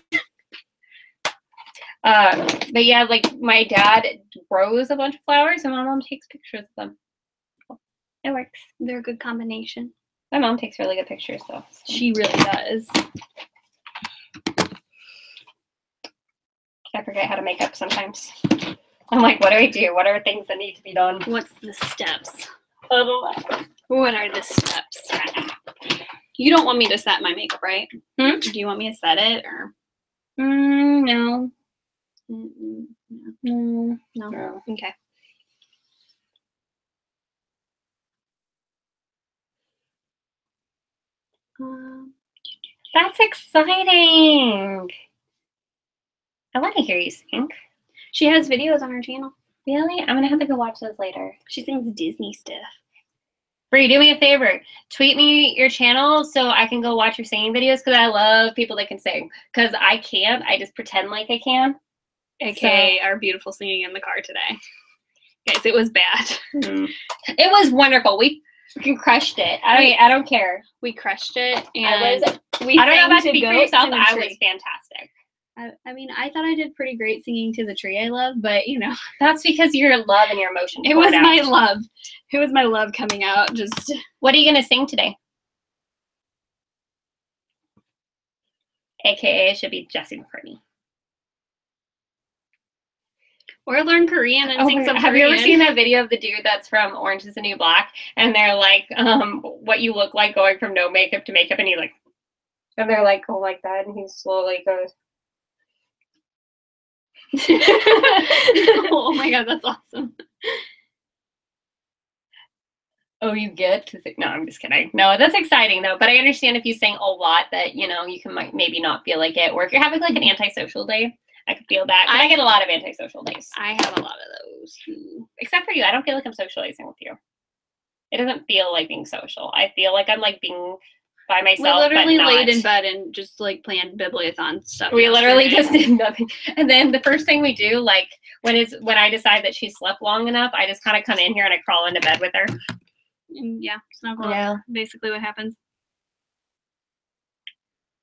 B: But yeah, like my dad grows a bunch of flowers and my mom takes pictures of them. It works.
A: They're a good combination.
B: My mom takes really good pictures though. So.
A: She really does.
B: I forget how to make up sometimes. I'm like, what do I do? What are things that need to be done?
A: What's the steps? What are the steps? You don't want me to set my makeup, right? Do you want me to set it or?
B: No.
A: No. Okay.
B: That's exciting. I want to hear you sing.
A: She has videos on her channel.
B: Really? I'm going to have to go watch those later.
A: She sings Disney stuff.
B: Bree, do me a favor. Tweet me your channel so I can go watch your singing videos because I love people that can sing. Because I can't. I just pretend like I can.
A: Okay, our beautiful singing in the car today. Guys, it was bad.
B: It was wonderful. We freaking crushed it. I don't care.
A: We crushed it. And
B: I don't know about speak for yourself. I was fantastic.
A: I mean, I thought I did pretty great singing To the Tree I Love, but, you know.
B: That's because your love and your emotion.
A: It was my love. It was my love coming out. Just.
B: What are you going to sing today? AKA it should be Jessie McCartney.
A: Or learn Korean and sing some Korean.
B: Have you ever seen that video of the dude that's from Orange is the New Black? And they're like, what you look like going from no makeup to makeup. And he's like, and they're like, go like that. And he slowly goes.
A: Oh my god, that's awesome.
B: Oh, you get to think? No, I'm just kidding. No, that's exciting though. But I understand if you sing a lot that, you know, you can maybe not feel like it. Or if you're having like an antisocial day, I could feel that. I get a lot of antisocial days.
A: I have a lot of those too.
B: Except for you. I don't feel like I'm socializing with you. It doesn't feel like being social. I feel like I'm like being by myself.
A: We literally laid in bed and just like planned bibliothon stuff.
B: We literally just did nothing. And then the first thing we do, like when I decide that she slept long enough, I just kind of come in here and I crawl into bed with her.
A: And yeah, snuggle up.
B: Yeah.
A: Basically what happens.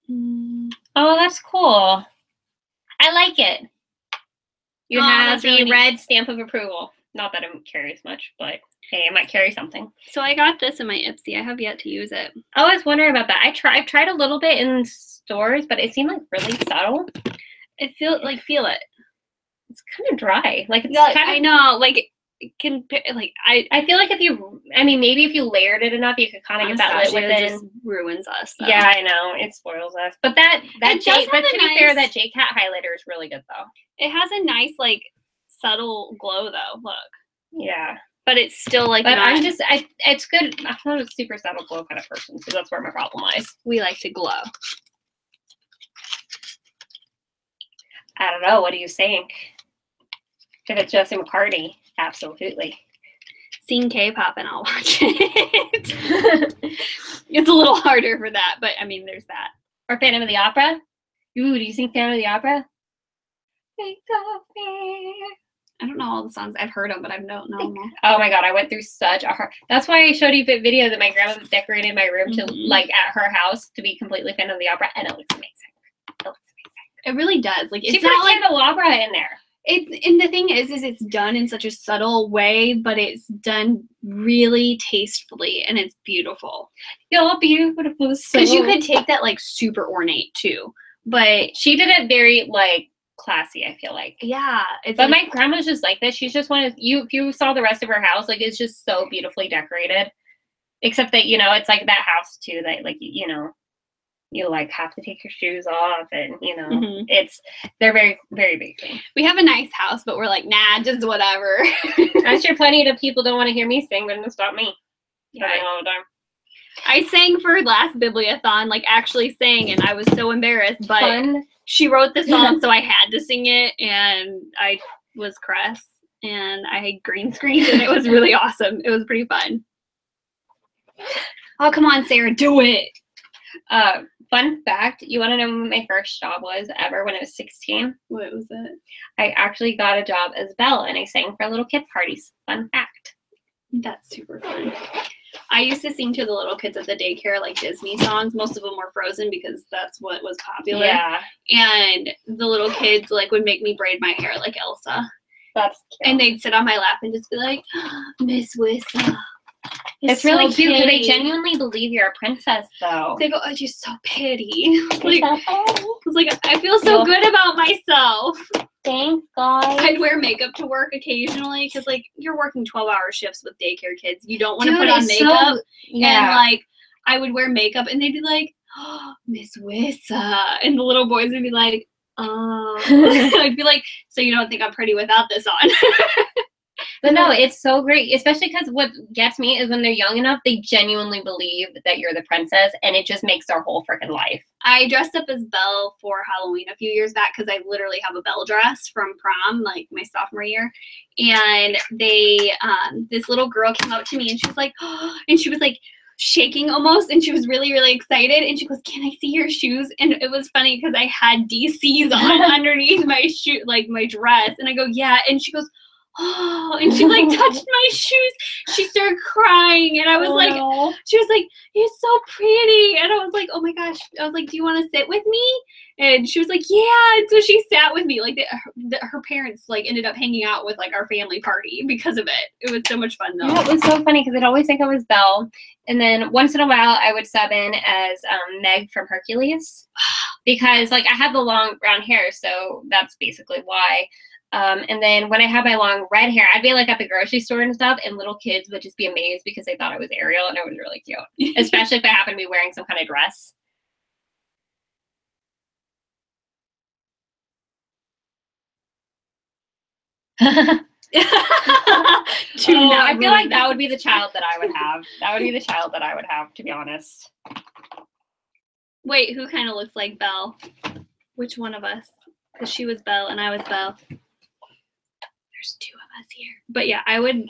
B: Oh, that's cool. I like it. You have the red stamp of approval. Not that it carries much, but hey, I might carry something.
A: So I got this in my Ipsy. I have yet to use it.
B: I was wondering about that. I've tried a little bit in stores, but it seemed like really subtle.
A: Feel it.
B: It's kind of dry. Like it's
A: I know. Like it can like
B: I feel like maybe if you layered it enough, you could kind of get that lit within.
A: It just ruins us. Though.
B: Yeah, I know. It spoils us. But to be fair, that J-Cat highlighter is really good though.
A: It has a nice like subtle glow though. Look.
B: Yeah.
A: but it's still like.
B: But
A: not,
B: it's good. I'm not a super subtle glow kind of person, so that's where my problem lies.
A: We like to glow.
B: I don't know. What do you think? If it's Jesse McCartney, absolutely.
A: Sing K-pop and I'll watch it. It's a little harder for that, but I mean, there's that.
B: Or Phantom of the Opera. Ooh, do you sing Phantom of the Opera? Think of me.
A: I don't know all the songs. I've heard them, but I don't know them all.
B: Oh my god, I went through such a hard. That's why I showed you the video that my grandma decorated my room to like at her house to be completely Phantom of the Opera, and it looks amazing. It looks amazing.
A: It really does. Like, it's
B: she
A: not like
B: candelabra in there.
A: And the thing is it's done in such a subtle way, but it's done really tastefully and it's beautiful.
B: You're beautiful.
A: Because you could take that like super ornate too, but
B: she did it very like classy. I feel like.
A: Yeah,
B: but my grandma's just like this. She's just one of you. If you saw the rest of her house, like it's just so beautifully decorated. Except that it's like that house too. That like you like have to take your shoes off, and they're very, very big thing.
A: We have a nice house, but we're like, nah, just whatever.
B: I'm sure plenty of people don't want to hear me sing, but it's not me.
A: Yeah,
B: all the time.
A: I sang for last Bibliothon, like actually sang, and I was so embarrassed, but she wrote the song, so I had to sing it, and I was Cress, and I had green screened, and it was really awesome. It was pretty fun. Oh, come on, Sarah, do it.
B: Fun fact, you want to know what my first job was ever when I was 16?
A: What was it?
B: I actually got a job as Belle, and I sang for little kid parties. Fun fact.
A: That's super fun. I used to sing to the little kids at the daycare, like Disney songs. Most of them were Frozen because that's what was popular.
B: Yeah.
A: And the little kids like would make me braid my hair like Elsa.
B: That's cute.
A: And they'd sit on my lap and just be like, Miss Wissa.
B: It's really so cute because they genuinely believe you're a princess, though.
A: They go, oh, you're so pretty. I feel so good about myself.
B: Thanks, guys.
A: I'd wear makeup to work occasionally because, like, you're working 12-hour shifts with daycare kids. You don't want to put on makeup. And, like, I would wear makeup and they'd be like, oh, Miss Wissa. And the little boys would be like, oh. I'd be like, so you don't think I'm pretty without this on?
B: But no, it's so great, especially because what gets me is when they're young enough, they genuinely believe that you're the princess, and it just makes their whole freaking life.
A: I dressed up as Belle for Halloween a few years back because I literally have a Belle dress from prom, like my sophomore year. And they, this little girl came up to me and she was like, oh, and she was like shaking almost, and she was really, really excited. And she goes, can I see your shoes? And it was funny because I had DCs on underneath my shoe, like my dress. And I go, yeah. And she goes, oh, and she like touched my shoes. She started crying, and I was like, she was like, you're so pretty. And I was like, oh my gosh. I was like, do you want to sit with me? And she was like, yeah. And so she sat with me. Like her parents like ended up hanging out with like our family party because of it. It was so much fun though.
B: Yeah, it was so funny because I'd always think I was Belle, and then once in a while I would sub in as Meg from Hercules because like I had the long brown hair, so that's basically why. And then when I had my long red hair, I'd be like at the grocery store and stuff, and little kids would just be amazed because they thought I was Ariel, and it was really cute, especially if I happened to be wearing some kind of dress. I feel like that would be the child that I would have. That would be the child that I would have, to be honest.
A: Wait, who kind of looks like Belle? Which one of us? Because she was Belle and I was Belle. There's two of us here. But yeah, I would.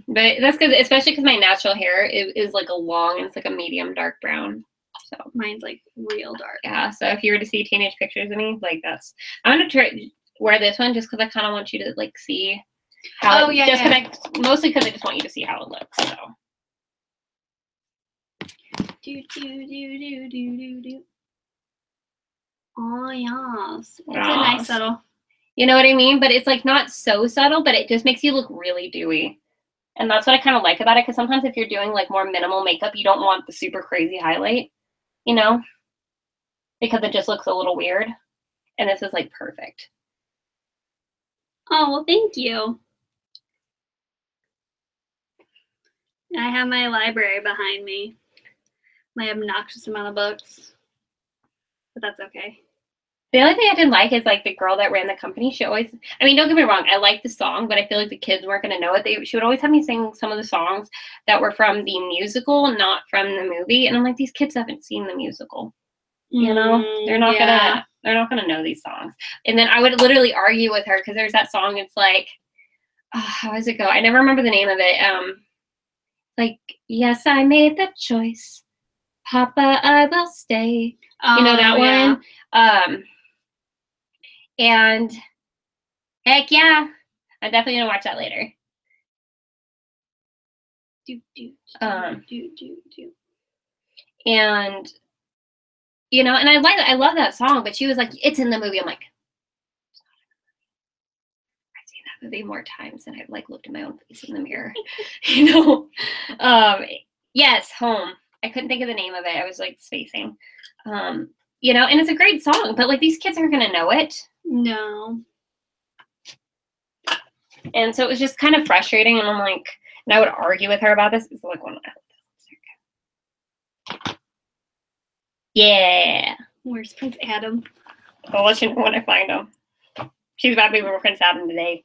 B: But that's because, especially because my natural hair is like a long, and it's like a medium dark brown. So
A: mine's like real dark.
B: Yeah. So if you were to see teenage pictures of me, like that's, I'm gonna try wear this one just because I kind of want you to like see how.
A: Oh yeah.
B: Just because mostly because I just want you to see how it looks. So.
A: Do. Oh yes, it's a nice subtle.
B: You know what I mean? But it's like not so subtle, but it just makes you look really dewy. And that's what I kind of like about it, because sometimes if you're doing like more minimal makeup, you don't want the super crazy highlight, you know? Because it just looks a little weird. And this is like perfect.
A: Oh, well, thank you. I have my library behind me. My obnoxious amount of books. But that's okay.
B: The only thing I didn't like is like the girl that ran the company. She always, I mean, don't get me wrong, I like the song, but I feel like the kids weren't going to know it. She would always have me sing some of the songs that were from the musical, not from the movie. And I'm like, these kids haven't seen the musical. You know, they're not gonna know these songs. And then I would literally argue with her because there's that song. It's like, oh, how does it go? I never remember the name of it. Like, yes, I made the choice, Papa, I will stay. You know that one. And heck yeah, I'm definitely gonna watch that later. And you know, and I love that song, but she was like, it's in the movie. I'm like, I've seen that movie more times than I've like looked at my own face in the mirror. You know? Yes, Home. I couldn't think of the name of it. I was like spacing. You know, and it's a great song, but like these kids aren't gonna know it.
A: No.
B: And so it was just kind of frustrating, and I'm like, and I would argue with her about this. It's like one of my yeah.
A: Where's Prince Adam?
B: I'll let you know when I find him. She's about to be with Prince Adam today.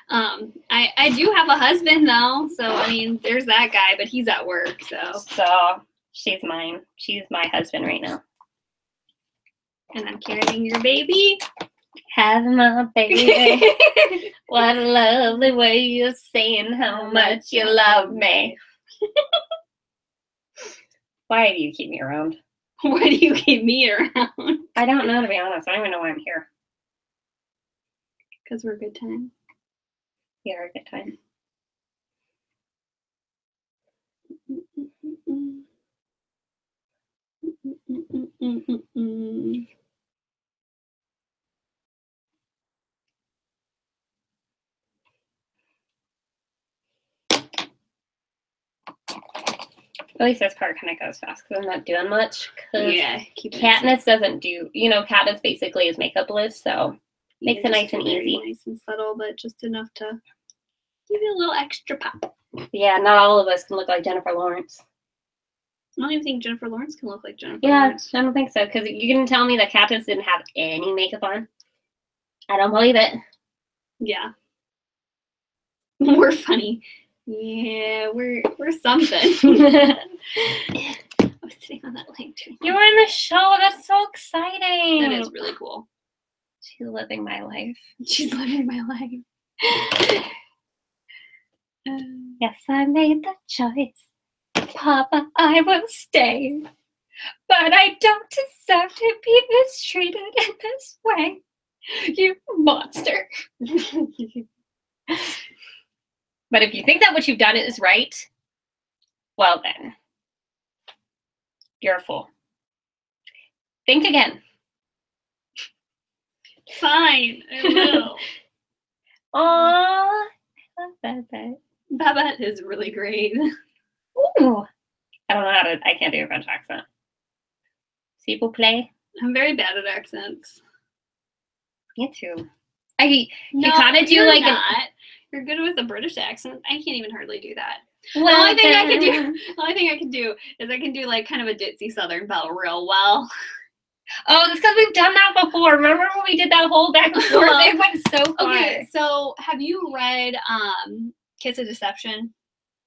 A: I do have a husband though, so I mean, there's that guy, but he's at work,
B: So she's mine. She's my husband right now.
A: And I'm carrying your baby.
B: Have my baby. What a lovely way you're saying how much you love me. Why do you keep me around?
A: Why do you keep me around?
B: I don't know, to be honest. I don't even know why I'm here.
A: Because we're a good time.
B: Yeah, we're a good time. At least this part kind of goes fast because I'm not doing much.
A: Yeah,
B: Katniss doesn't do, you know, Katniss basically is makeup list, so makes it nice and easy.
A: Nice and subtle, but just enough to give you a little extra pop.
B: Yeah, not all of us can look like Jennifer Lawrence.
A: I don't even think Jennifer Lawrence can look like Jennifer Lawrence.
B: Yeah, I don't think so, because you can tell me that Katniss didn't have any makeup on. I don't believe it.
A: Yeah. We're funny. Yeah, we're something. I was sitting on that leg too.
B: You were in the show. That's so exciting.
A: That is really cool.
B: She's living my life.
A: She's living my life.
B: Yes, I made the choice. Papa, I will stay. But I don't deserve to be mistreated in this way. You monster. But if you think that what you've done is right, well then, you're a fool. Think again.
A: Fine, I will.
B: Aww, I love Babette.
A: Babette is really great.
B: Ooh. I don't know how to, I can't do a French accent. S'il vous plaît.
A: I'm very bad at accents.
B: Me too. You kind of do like
A: not. You're good with a British accent. I can't even hardly do that.
B: Well,
A: the only thing I can do is I can do like kind of a ditzy Southern belle real well.
B: Oh, that's because we've done that before. Remember when we did that whole back and forth? It went so far.
A: Okay, so have you read Kiss of Deception?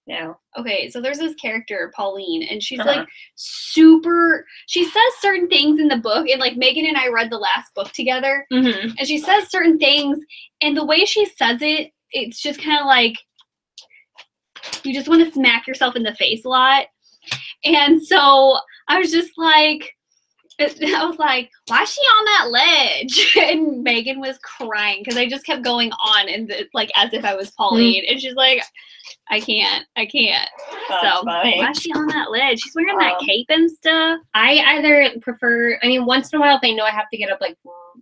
B: No.
A: Okay, so there's this character, Pauline, and she's like super, she says certain things in the book, and like Megan and I read the last book together, and she says certain things, and the way she says it, it's just kind of like, you just want to smack yourself in the face a lot. And so I was just like, I was like, why is she on that ledge? And Megan was crying because I just kept going on and like as if I was Pauline. And she's like, I can't.
B: That's
A: so
B: funny.
A: why is she on that ledge? She's wearing that cape and stuff.
B: I either prefer, I mean, once in a while if I know I have to get up like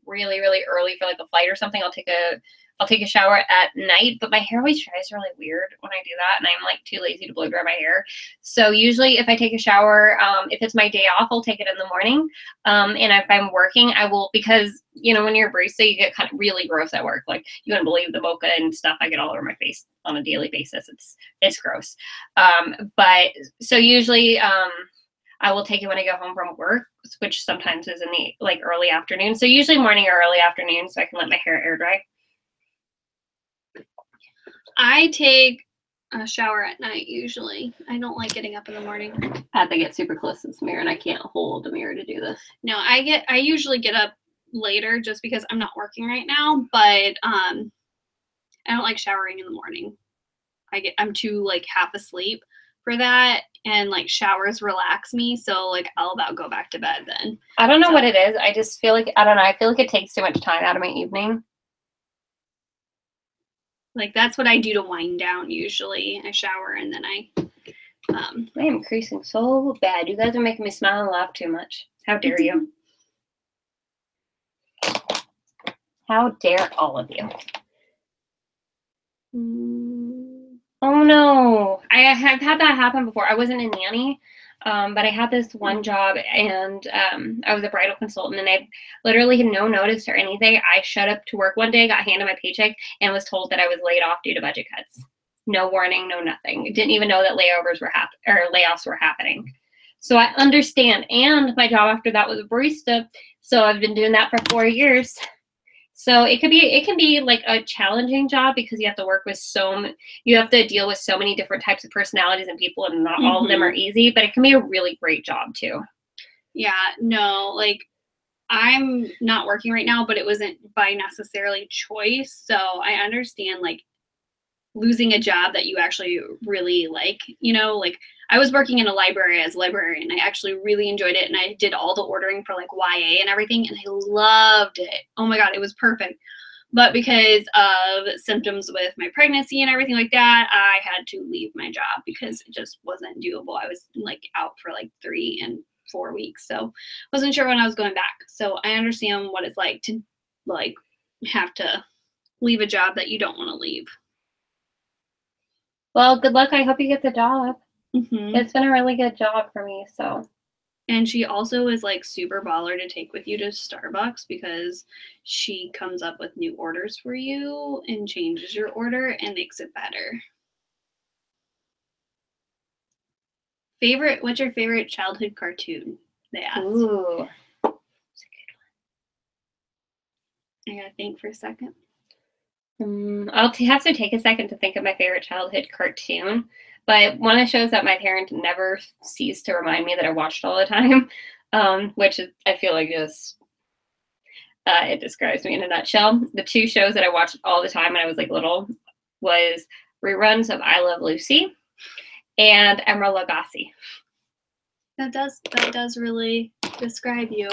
B: really, really early for like a flight or something, I'll take a shower at night, but my hair always dries really weird when I do that, and I'm like too lazy to blow dry my hair. So usually if I take a shower, if it's my day off, I'll take it in the morning. And if I'm working, I will, because, you know, when you're a barista, you get kind of really gross at work. Like, you wouldn't believe the mocha and stuff I get all over my face on a daily basis. It's gross. But so usually I will take it when I go home from work, which sometimes is in the like early afternoon. So usually morning or early afternoon, so I can let my hair air dry.
A: I take a shower at night usually. I don't like getting up in the morning.
B: I have to get super close to this mirror, and I can't hold the mirror to do this.
A: No, I usually get up later just because I'm not working right now, but I don't like showering in the morning. I'm too like half asleep for that, and like showers relax me, so like I'll about go back to bed then.
B: I don't know what it is. I just feel like, I don't know, I feel like it takes too much time out of my evening.
A: Like that's what I do to wind down usually. I shower and then I
B: am creasing so bad. You guys are making me smile and laugh too much. How dare you? How dare all of you? Oh no, I have had that happen before. I wasn't a nanny, but I had this one job, and I was a bridal consultant, and I literally had no notice or anything. I showed up to work one day, got handed my paycheck, and was told that I was laid off due to budget cuts. No warning, no nothing. Didn't even know that layoffs were happening. So I understand. And my job after that was a barista, so I've been doing that for 4 years. So it can be like a challenging job because you have to work with you have to deal with so many different types of personalities and people, and not all of them are easy, but it can be a really great job too.
A: Yeah, no, like I'm not working right now, but it wasn't by necessarily choice. So I understand like losing a job that you actually really like, you know, like I was working in a library as a librarian. I actually really enjoyed it, and I did all the ordering for like YA and everything, and I loved it. Oh my God, it was perfect. But because of symptoms with my pregnancy and everything like that, I had to leave my job because it just wasn't doable. I was like out for like 3 and 4 weeks, so wasn't sure when I was going back. So I understand what it's like to like have to leave a job that you don't want to leave.
B: Well, good luck. I hope you get the job.
A: Mm-hmm.
B: It's been a really good job for me, so.
A: And she also is like super baller to take with you to Starbucks because she comes up with new orders for you and changes your order and makes it better. What's your favorite childhood cartoon? They asked.
B: Ooh. That's a good
A: one. I gotta think for a second.
B: I'll have to take a second to think of my favorite childhood cartoon. But one of the shows that my parent never ceased to remind me that I watched all the time, which is, I feel like just, it describes me in a nutshell. The 2 shows that I watched all the time when I was like little was reruns of I Love Lucy and Emerald Lagasse.
A: That does really describe you.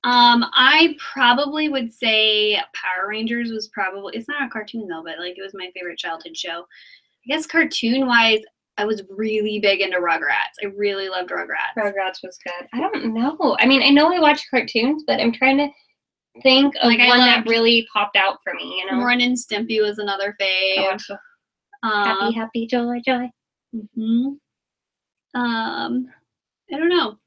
A: I probably would say Power Rangers was probably, it's not a cartoon though, but like it was my favorite childhood show. I guess cartoon-wise, I was really big into Rugrats. I really loved Rugrats.
B: Rugrats was good. I don't know. I mean, I know I watched cartoons, but I'm trying to think of like one that really popped out for me, you know?
A: Ren and Stimpy was another fave.
B: Happy, happy, joy, joy.
A: I don't know.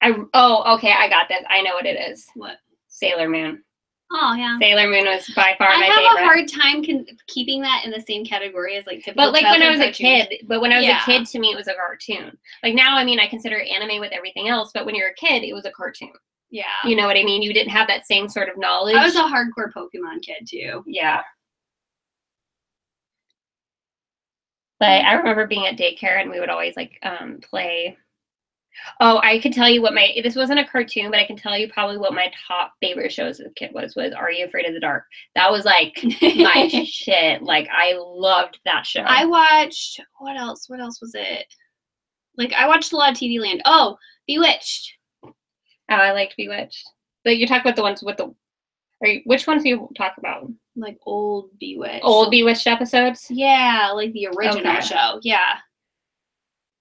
B: Okay, I got this. I know what it is.
A: What?
B: Sailor Moon.
A: Oh, yeah.
B: Sailor Moon was by far my favorite.
A: I have a hard time keeping that in the same category as like typical.
B: But like when I was
A: cartoons.
B: a kid, to me it was a cartoon. Like now, I mean, I consider anime with everything else, but when you're a kid, it was a cartoon.
A: Yeah.
B: You know what I mean? You didn't have that same sort of knowledge.
A: I was a hardcore Pokemon kid too.
B: Yeah. But I remember being at daycare and we would always like play. Oh, I could tell you this wasn't a cartoon, but I can tell you probably what my top favorite shows as a kid was Are You Afraid of the Dark? That was like my shit. Like I loved that show.
A: I watched, what else was it? Like I watched a lot of TV Land. Oh, Bewitched.
B: Oh, I liked Bewitched. But you talk about the ones with which ones do you talk about?
A: Like old Bewitched.
B: Old Bewitched episodes?
A: Yeah, like the original show. Yeah.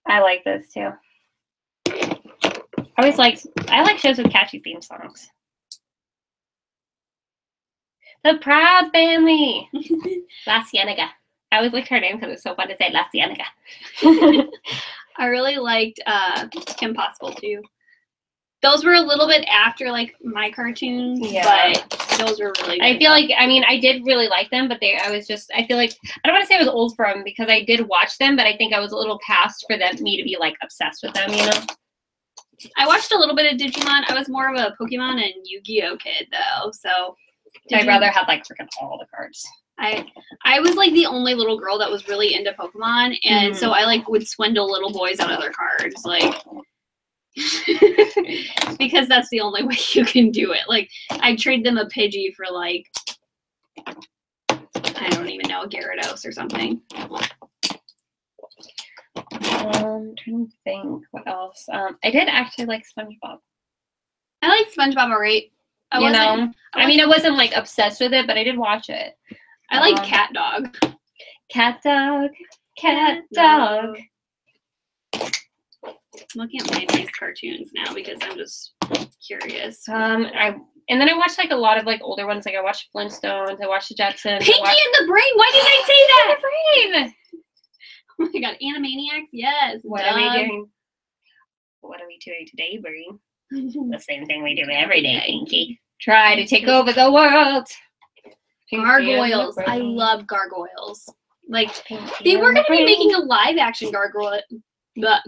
B: I like those too. I like shows with catchy theme songs. The Proud Family. La Cienega. I always liked her name because it was so fun to say La Cienega.
A: I really liked Kim Possible too. Those were a little bit after like my cartoons, but those were really good.
B: I feel like, I mean, I did really like them, but I feel like, I don't want to say I was old for them because I did watch them, but I think I was a little past for me to be like obsessed with them, you know?
A: I watched a little bit of Digimon. I was more of a Pokemon and Yu-Gi-Oh kid though, so.
B: My brother had like freaking all the cards.
A: I was like the only little girl that was really into Pokemon, and so I like would swindle little boys out of their cards, like. Because that's the only way you can do it. Like, I'd trade them a Pidgey for like, I don't even know, a Gyarados or something.
B: I'm trying to think what else. I did actually like SpongeBob.
A: I like SpongeBob alright. I
B: wasn't like obsessed with it, but I did watch it.
A: I like Cat Dog.
B: Cat Dog. Cat Dog.
A: I'm looking at my nice cartoons now because I'm just curious.
B: And then I watched like a lot of like older ones. Like I watched Flintstones. I watched the Jetsons.
A: Pinky and the Brain. Why did I say that?
B: The Brain.
A: Oh my god, Animaniacs. Yes.
B: What are we doing? What are we doing today, Brain? The same thing we do every day, Pinky. Try to take over the world.
A: Gargoyles. I love gargoyles. Like they were going to be making a live action gargoyles. I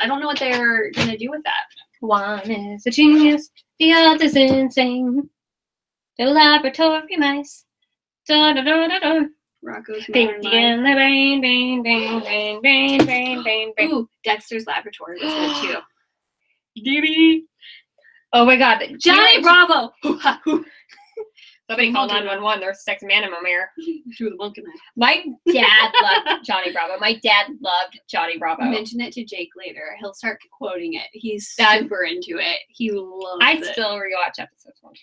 A: don't know what they're going to do with that.
B: One is a genius, the other's insane. The laboratory mice. Da da da da da.
A: Rocco's
B: Pinky and the Brain, Brain, Brain, Brain, Brain, Brain, Brain, Brain.
A: Ooh, Dexter's Laboratory was good too.
B: DVD. Oh my god.
A: Johnny Bravo!
B: Somebody called 911. There's a sexy man in my mirror.
A: Through the monkey man.
B: My dad loved Johnny Bravo. My dad loved Johnny Bravo.
A: Mention it to Jake later. He'll start quoting it. He's super into it. He loves it.
B: I still rewatch episodes once.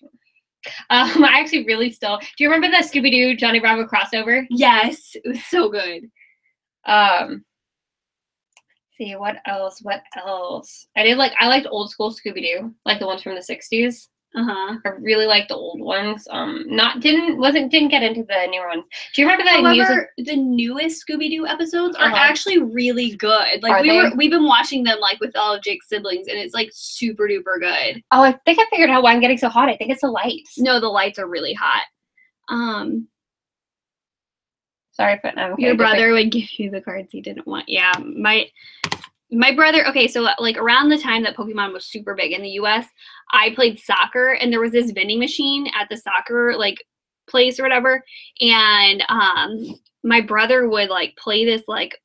B: I actually really still. Do you remember the Scooby-Doo Johnny Bravo crossover?
A: Yes, it was so good.
B: See what else? I liked old school Scooby-Doo, like the ones from the 60s. I really liked the old ones. Didn't get into the newer ones. Do you remember
A: the newest Scooby-Doo episodes are actually really good. Like we've been watching them like with all of Jake's siblings, and it's like super duper good.
B: Oh, I think I figured out why I'm getting so hot. I think it's the lights.
A: No, the lights are really hot.
B: Sorry, but okay,
A: your brother would give you the cards he didn't want. Yeah, my brother, okay, so like around the time that Pokemon was super big in the US, I played soccer, and there was this vending machine at the soccer like place or whatever, and my brother would like play this like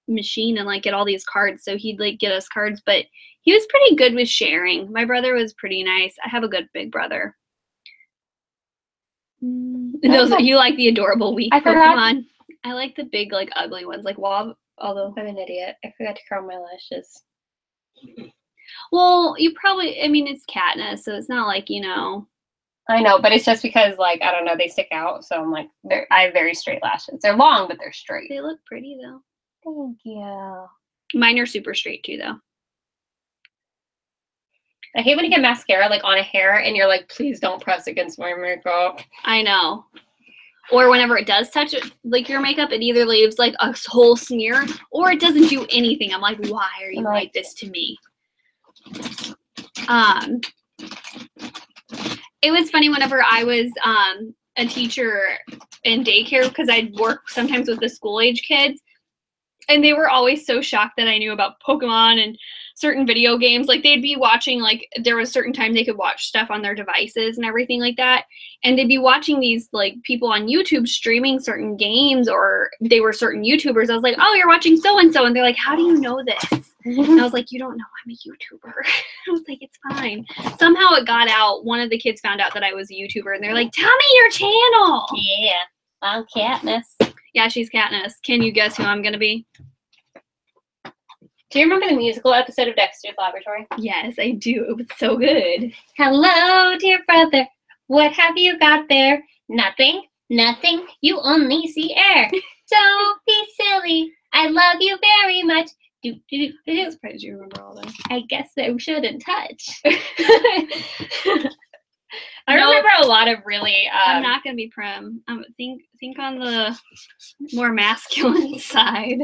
A: machine and like get all these cards, so he'd like get us cards, but he was pretty good with sharing. My brother was pretty nice. I have a good big brother. You like the adorable weak Pokemon? I like the big like ugly ones like Wob. Although
B: I'm an idiot. I forgot to curl my lashes.
A: Well, it's Katniss, so it's not like, you know.
B: I know, but it's just because, like, I don't know, they stick out, so I'm like, I have very straight lashes. They're long, but they're straight.
A: They look pretty, though.
B: Thank you.
A: Mine are super straight, too, though.
B: I hate when you get mascara, like, on a hair, and you're like, please don't press against my makeup.
A: I know. Or whenever it does touch it, like your makeup, it either leaves like a whole smear or it doesn't do anything. I'm like, why are you like this to me? It was funny whenever I was a teacher in daycare, because I'd work sometimes with the school age kids, and they were always so shocked that I knew about Pokemon and certain video games. Like they'd be watching, like there was a certain time they could watch stuff on their devices and everything like that. And they'd be watching these like people on YouTube streaming certain games, or they were certain YouTubers. I was like, oh, you're watching so-and-so. And they're like, how do you know this? And I was like, you don't know, I'm a YouTuber. I was like, it's fine. Somehow it got out. One of the kids found out that I was a YouTuber, and they're like, tell me your channel.
B: Yeah, I'm Katniss.
A: Yeah, she's Katniss. Can you guess who I'm going to be?
B: Do you remember the musical episode of Dexter's Laboratory?
A: Yes, I do. It was so good.
B: Hello, dear brother. What have you got there? Nothing. Nothing. You only see air. Don't be silly. I love you very much.
A: I'm surprised you remember all that.
B: I guess I shouldn't touch. I remember a lot of really.
A: I'm not gonna be prim. Think on the more masculine side.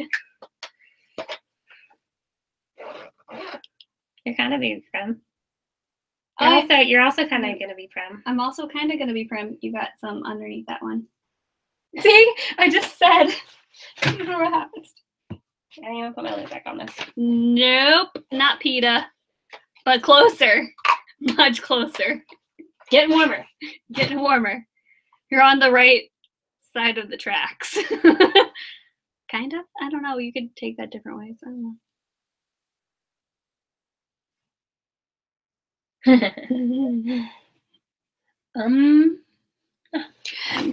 B: You're kind of being prim. You're also kind of gonna be prim.
A: I'm also kind of gonna be prim. You got some underneath that one.
B: See, I just said. I don't know what happens. I need to put my lid back on this.
A: Nope, not PETA, but closer, much closer.
B: Getting warmer.
A: Getting warmer. You're on the right side of the tracks. Kind of. I don't know. You could take that different ways. I don't know.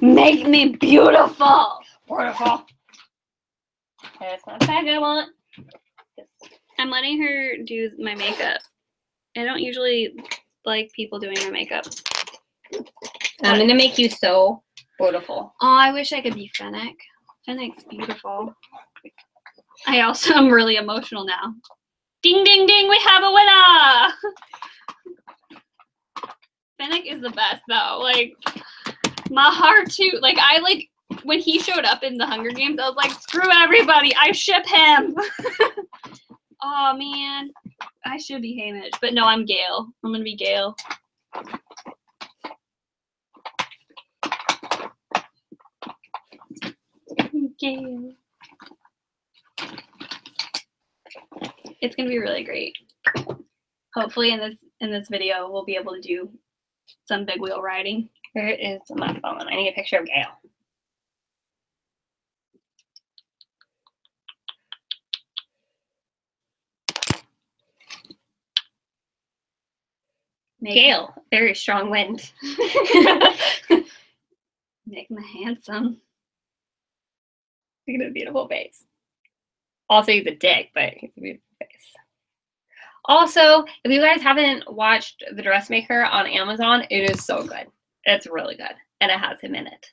A: Make me beautiful.
B: Beautiful. That's not the bag I want.
A: I'm letting her do my makeup. I don't usually like people doing my makeup.
B: I'm gonna make you so beautiful.
A: Oh, I wish I could be Fennec. Fennec's beautiful. I also am really emotional now. Ding, ding, ding, we have a winner! Fennec is the best, though. Like, my heart, too. Like, when he showed up in the Hunger Games, I was like, screw everybody, I ship him! Oh, man. I should be Hamish, but no, I'm Gale. I'm gonna be Gale. Gale. It's gonna be really great. Hopefully in this video we'll be able to do some big wheel riding.
B: Where is my phone? I need a picture of Gale. Gale, very strong wind.
A: Make him handsome.
B: Look at his beautiful face. Also, he's a dick, but he's a beautiful face. Also, if you guys haven't watched The Dressmaker on Amazon, it is so good. It's really good. And it has him in it.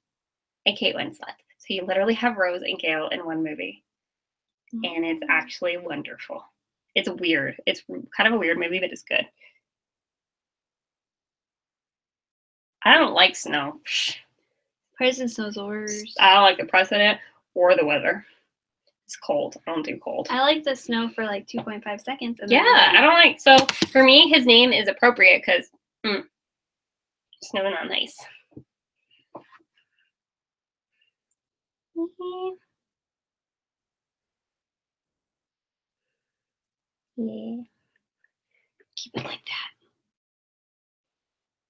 B: And Kate Winslet. So you literally have Rose and Gale in one movie. And it's actually wonderful. It's weird. It's kind of a weird movie, but it's good. I don't like snow.
A: President Snow's the worst.
B: I don't like the president or the weather. It's cold. I don't do cold.
A: I like the snow for like 2.5 seconds. And
B: yeah, I don't like. So for me, his name is appropriate because snow not nice. Yeah.
A: Keep it like that.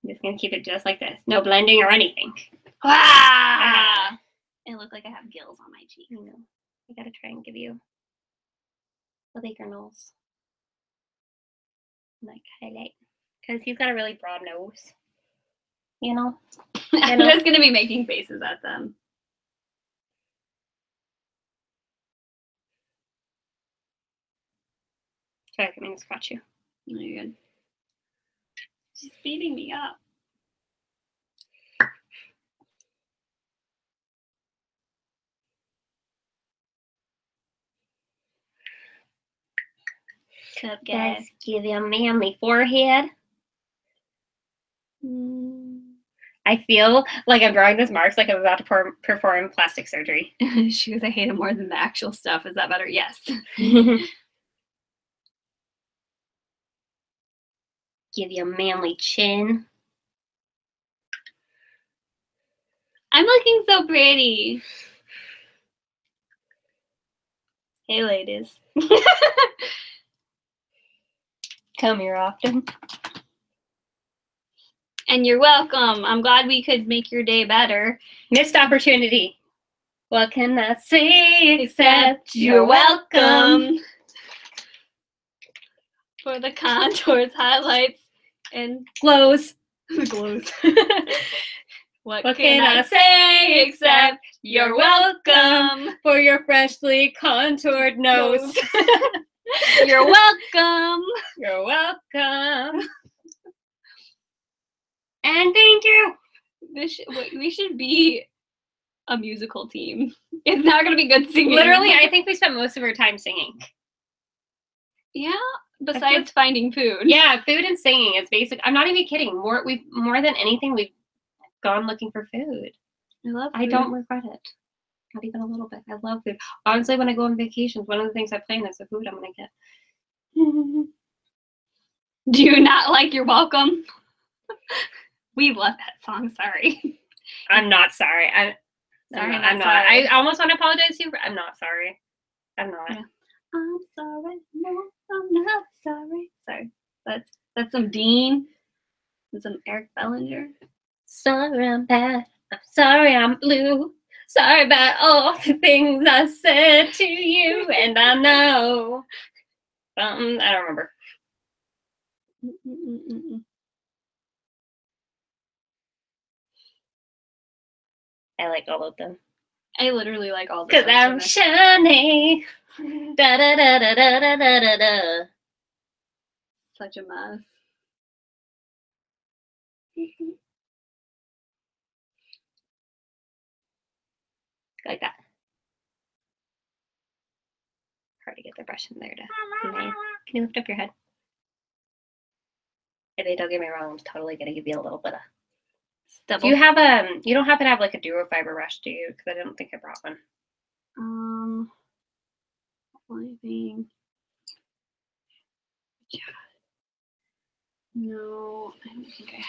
B: I'm just gonna keep it just like this. No blending or anything.
A: Ah! It looked like I have gills on my cheek.
B: I know. I gotta try and give you the Baker nose. Like highlight. Because he's got a really broad nose. You know?
A: I'm just gonna be making faces at them.
B: Sorry, I didn't scratch you.
A: No, you're good. She's beating me up. What's up, guys?
B: Let's give you a manly forehead. I feel like I'm drawing these marks like I'm about to perform plastic surgery.
A: She goes, I hate it more than the actual stuff. Is that better? Yes.
B: Give you a manly chin.
A: I'm looking so pretty. Hey, ladies.
B: Come here often.
A: And you're welcome. I'm glad we could make your day better.
B: Missed opportunity. What can I say except
A: you're welcome. For the contours, highlights, and
B: glows.
A: Glows. What can I say except you're welcome
B: for your freshly contoured nose.
A: You're welcome.
B: You're welcome. And thank you.
A: We should be a musical team. It's not going to be good singing.
B: Literally, I think we spent most of our time singing.
A: Yeah, besides finding food.
B: Yeah, food and singing is basic. I'm not even kidding. More than anything, we've gone looking for food.
A: I love food.
B: I don't regret it. Not even a little bit. I love food. Honestly, when I go on vacations, one of the things I plan is the food I'm going to get.
A: Do you not like You're Welcome? We love that song. Sorry.
B: I'm not sorry. I'm not.
A: sorry.
B: I almost want to apologize to you, but I'm not sorry. I'm not.
A: Yeah. I'm sorry. No, I'm not sorry. Sorry. That's some Dean and some Eric Bellinger.
B: Sorry I'm bad. I'm sorry I'm blue. Sorry about all the things I said to you, and I know. I don't remember. I like all of them.
A: I literally like all the.
B: Cause I'm shiny. Da da da da da da da da.
A: Such a mess.
B: Like that. Hard to get the brush in there to. Can you lift up your head? If don't get me wrong, I'm totally gonna give you a little bit of.
A: Stubble.
B: Do you have you don't happen to have like a duo fiber brush, do you? Because I don't think I brought one.
A: Only thing. Yeah. No, I don't think I have.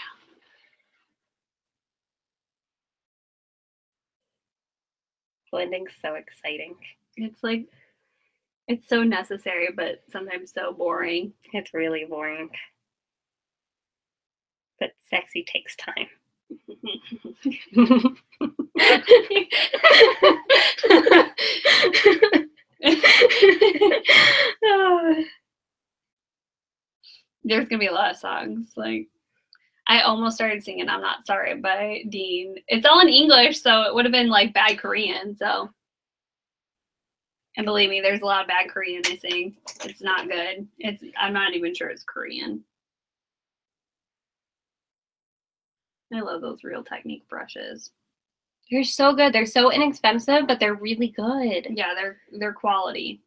B: Blending's so exciting.
A: It's like, it's so necessary, but sometimes so boring.
B: It's really boring. But sexy takes time.
A: There's gonna be a lot of songs. Like, I almost started singing I'm Not Sorry by Dean. It's all in English, so it would have been like bad Korean. So, and believe me, there's a lot of bad Korean I sing. It's not good. I'm not even sure it's Korean. I love those Real Technique brushes.
B: They're so good. They're so inexpensive, but they're really good.
A: Yeah, they're quality.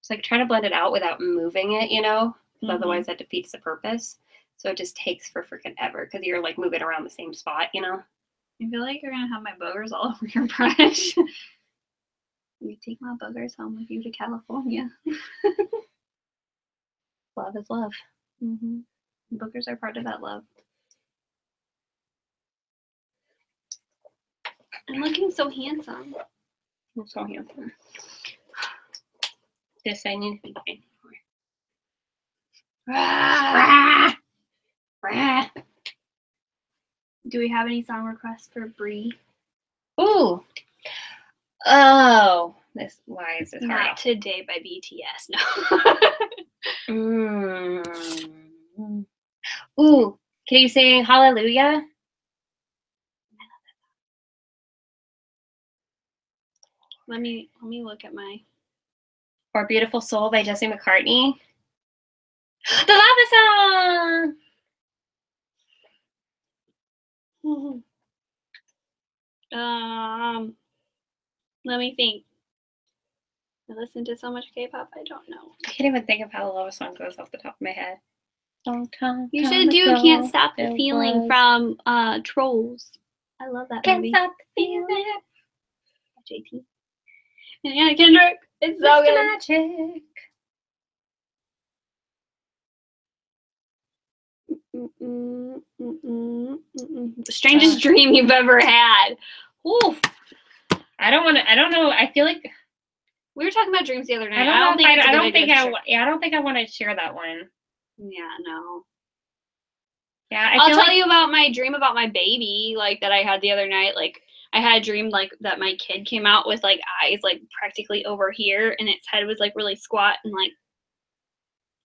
B: It's like trying to blend it out without moving it, you know? Mm-hmm. Otherwise that defeats the purpose. So it just takes for freaking ever because you're like moving around the same spot, you know?
A: I feel like you're gonna have my boogers all over your brush. You take my boogers home with you to California.
B: Love is love.
A: Mm-hmm. Boogers are part of that love. I'm looking so handsome.
B: You're so handsome. This I need to be paying for.
A: Do we have any song requests for Brie?
B: Ooh. Oh. Why is this hard?
A: Not Today by BTS. No.
B: Ooh. Can you sing Hallelujah?
A: Let me look at my.
B: Or Beautiful Soul by Jesse McCartney. The Lava Song!
A: Let me think. I listen to so much K-pop, I don't know.
B: I can't even think of how the Lava Song goes off the top of my head.
A: You should do Can't Stop the Feeling from Trolls. I love that movie.
B: Can't Stop the Feeling.
A: JT. And Anna Kendrick. It's so good.
B: Magic.
A: The strangest dream you've ever had. Oof.
B: I don't know. I feel like
A: we were talking about dreams the other night.
B: I don't think I want to share that one.
A: Yeah, no.
B: Yeah,
A: I'll tell you about my dream about my baby, like that I had the other night. Like I had a dream like that my kid came out with like eyes like practically over here, and its head was like really squat and like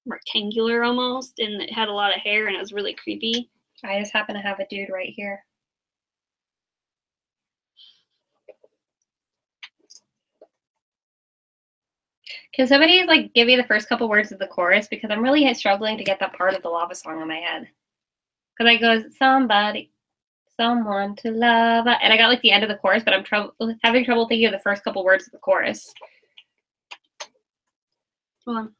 A: rectangular almost, and it had a lot of hair, and it was really creepy.
B: I just happen to have a dude right here. Can somebody like give me the first couple words of the chorus, because I'm really struggling to get that part of the Lava Song in my head. Because I goes somebody, someone to love, and I got like the end of the chorus, but I'm having trouble thinking of the first couple words of the chorus.
A: Hold on.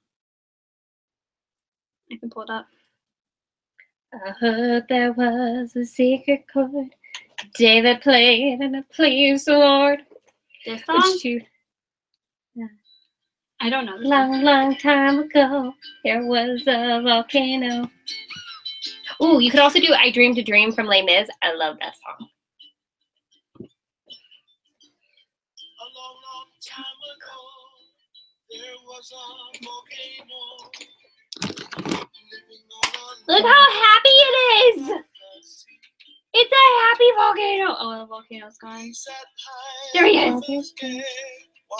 A: I can pull it up.
B: I heard there was a secret chord David played and it pleased the Lord.
A: This song?
B: Yeah.
A: I don't know this
B: Long time ago, there was a volcano. Ooh, you could also do I Dreamed a Dream from Les Mis. I love that song.
C: A long time ago, there was a volcano.
B: Look how happy it is! It's a happy volcano. Oh, the volcano's gone. There he is.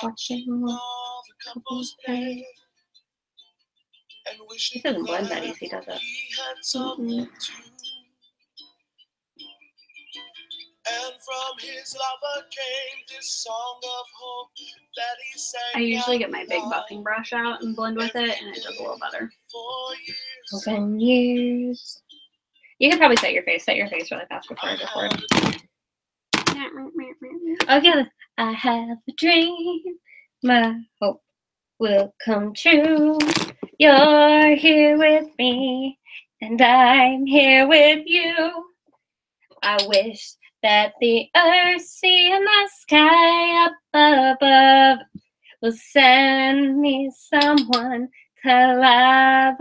B: Watching all the couples play. He doesn't blend that easy, does it?
A: Mm-hmm.
C: And from his lover came this song of hope that he sang.
A: I usually get my big buffing brush out and blend with it, and it does a little better.
B: 7 years. You can probably set your face really fast before I go forward. Okay, I have a dream. My hope will come true. You're here with me, and I'm here with you. I wish that the earth, sea, and the sky up above will send me someone to love.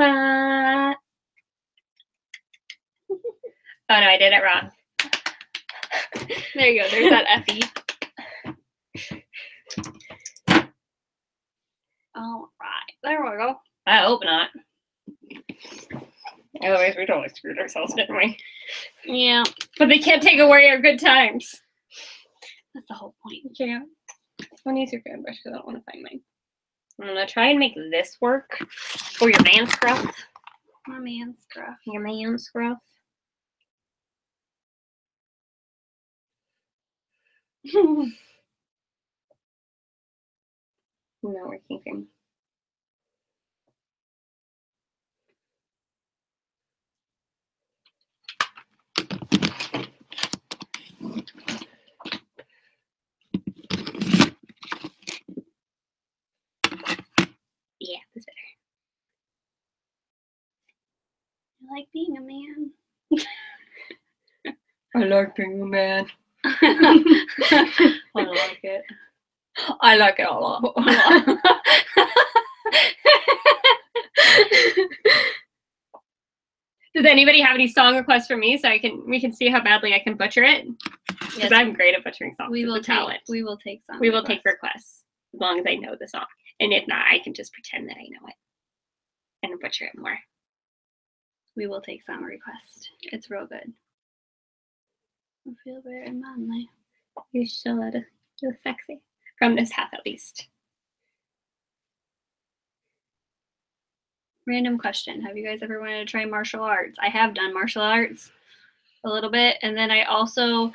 B: Oh no, I did it wrong.
A: There you go. There's that Effie. All right. There we go.
B: I hope not. Otherwise, we totally screwed ourselves, didn't we?
A: Yeah.
B: But they can't take away our good times.
A: That's the whole point.
B: Yeah. I'll use your fan brush because I don't want to find mine. I'm going to try and make this work for your man scruff.
A: My man scruff.
B: Your man scruff. Not working for me. Yeah, that's better.
A: I like being a man.
B: I like being a man.
A: I like it.
B: I like it a lot. Does anybody have any song requests for me so we can see how badly I can butcher it? Because
A: Yes,
B: I'm great at butchering songs.
A: we will
B: It's a talent.
A: We will take some.
B: We will take requests as long as I know the song. And if not, I can just pretend that I know it and butcher it more.
A: We will take song requests. It's real good. I feel very manly.
B: You should. You're sexy. From this half at least.
A: Random question. Have you guys ever wanted to try martial arts? I have done martial arts a little bit. And then I also,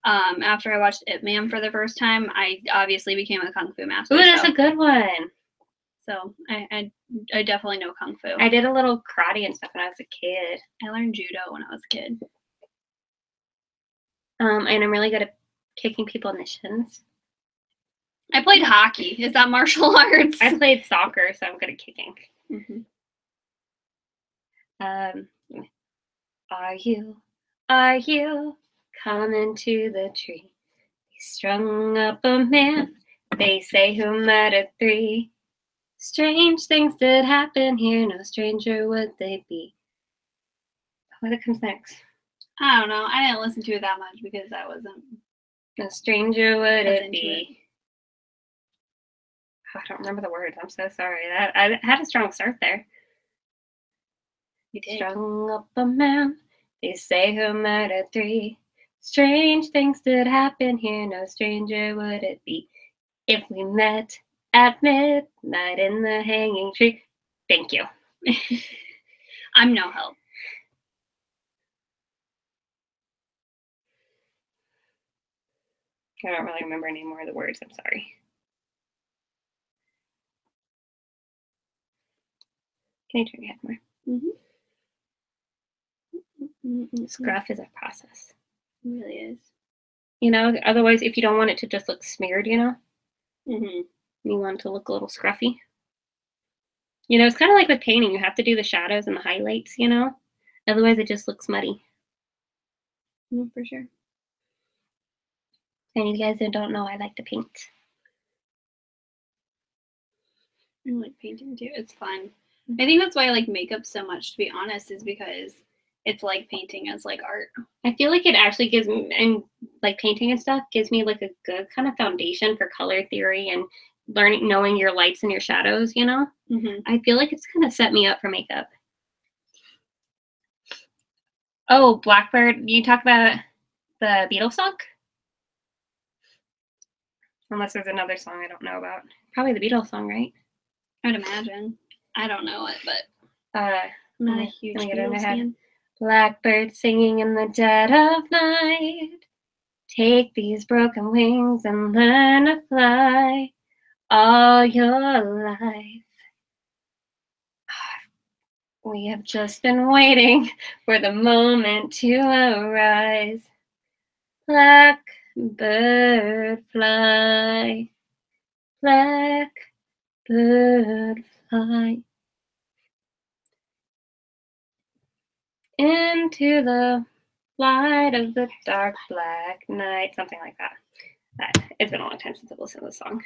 A: after I watched Ip Man for the first time, I obviously became a Kung Fu master.
B: Ooh, that's a good one.
A: So I definitely know Kung Fu.
B: I did a little karate and stuff when I was a kid.
A: I learned judo when I was a kid.
B: And I'm really good at kicking people in the shins.
A: I played hockey. Is that martial arts?
B: I played soccer, so I'm good at kicking.
A: Mm-hmm.
B: Are you coming to the tree? They strung up a man, they say who met at 3. Strange things did happen here, no stranger would they be. What comes next?
A: I don't know. I didn't listen to it that much because I wasn't.
B: No stranger would it
A: into
B: be. Oh, I don't remember the words. I'm so sorry. I had a strong start there.
A: You did.
B: Strung up a man, they say who met at 3. Strange things did happen here, no stranger would it be. If we met at midnight in the hanging tree. Thank you.
A: I'm no help.
B: I don't really remember any more of the words. I'm sorry. Can you turn your head more?
A: Mm-hmm.
B: Scruff is a process.
A: It really is.
B: You know, otherwise, if you don't want it to just look smeared, you know,
A: Mm-hmm.
B: you want it to look a little scruffy. You know, it's kind of like with painting. You have to do the shadows and the highlights, you know, otherwise it just looks muddy.
A: For sure.
B: And you guys that don't know, I like to paint.
A: I like painting too. It's fun. I think that's why I like makeup so much, to be honest, is because it's like painting as like art.
B: I feel like it actually gives me, and like painting and stuff gives me like a good kind of foundation for color theory and knowing your lights and your shadows, you know? I feel like it's kind of set me up for makeup. Oh, Blackbird, you talk about the Beatles song? Unless there's another song I don't know about. Probably the Beatles song, right?
A: I'd imagine. I don't know it, but
B: I'm
A: not a huge Beatles fan.
B: Blackbird singing in the dead of night. Take these broken wings and learn to fly all your life. We have just been waiting for the moment to arise. Blackbird fly, blackbird fly into the light of the dark black night, something like that. It's been a long time since I've listened to this song.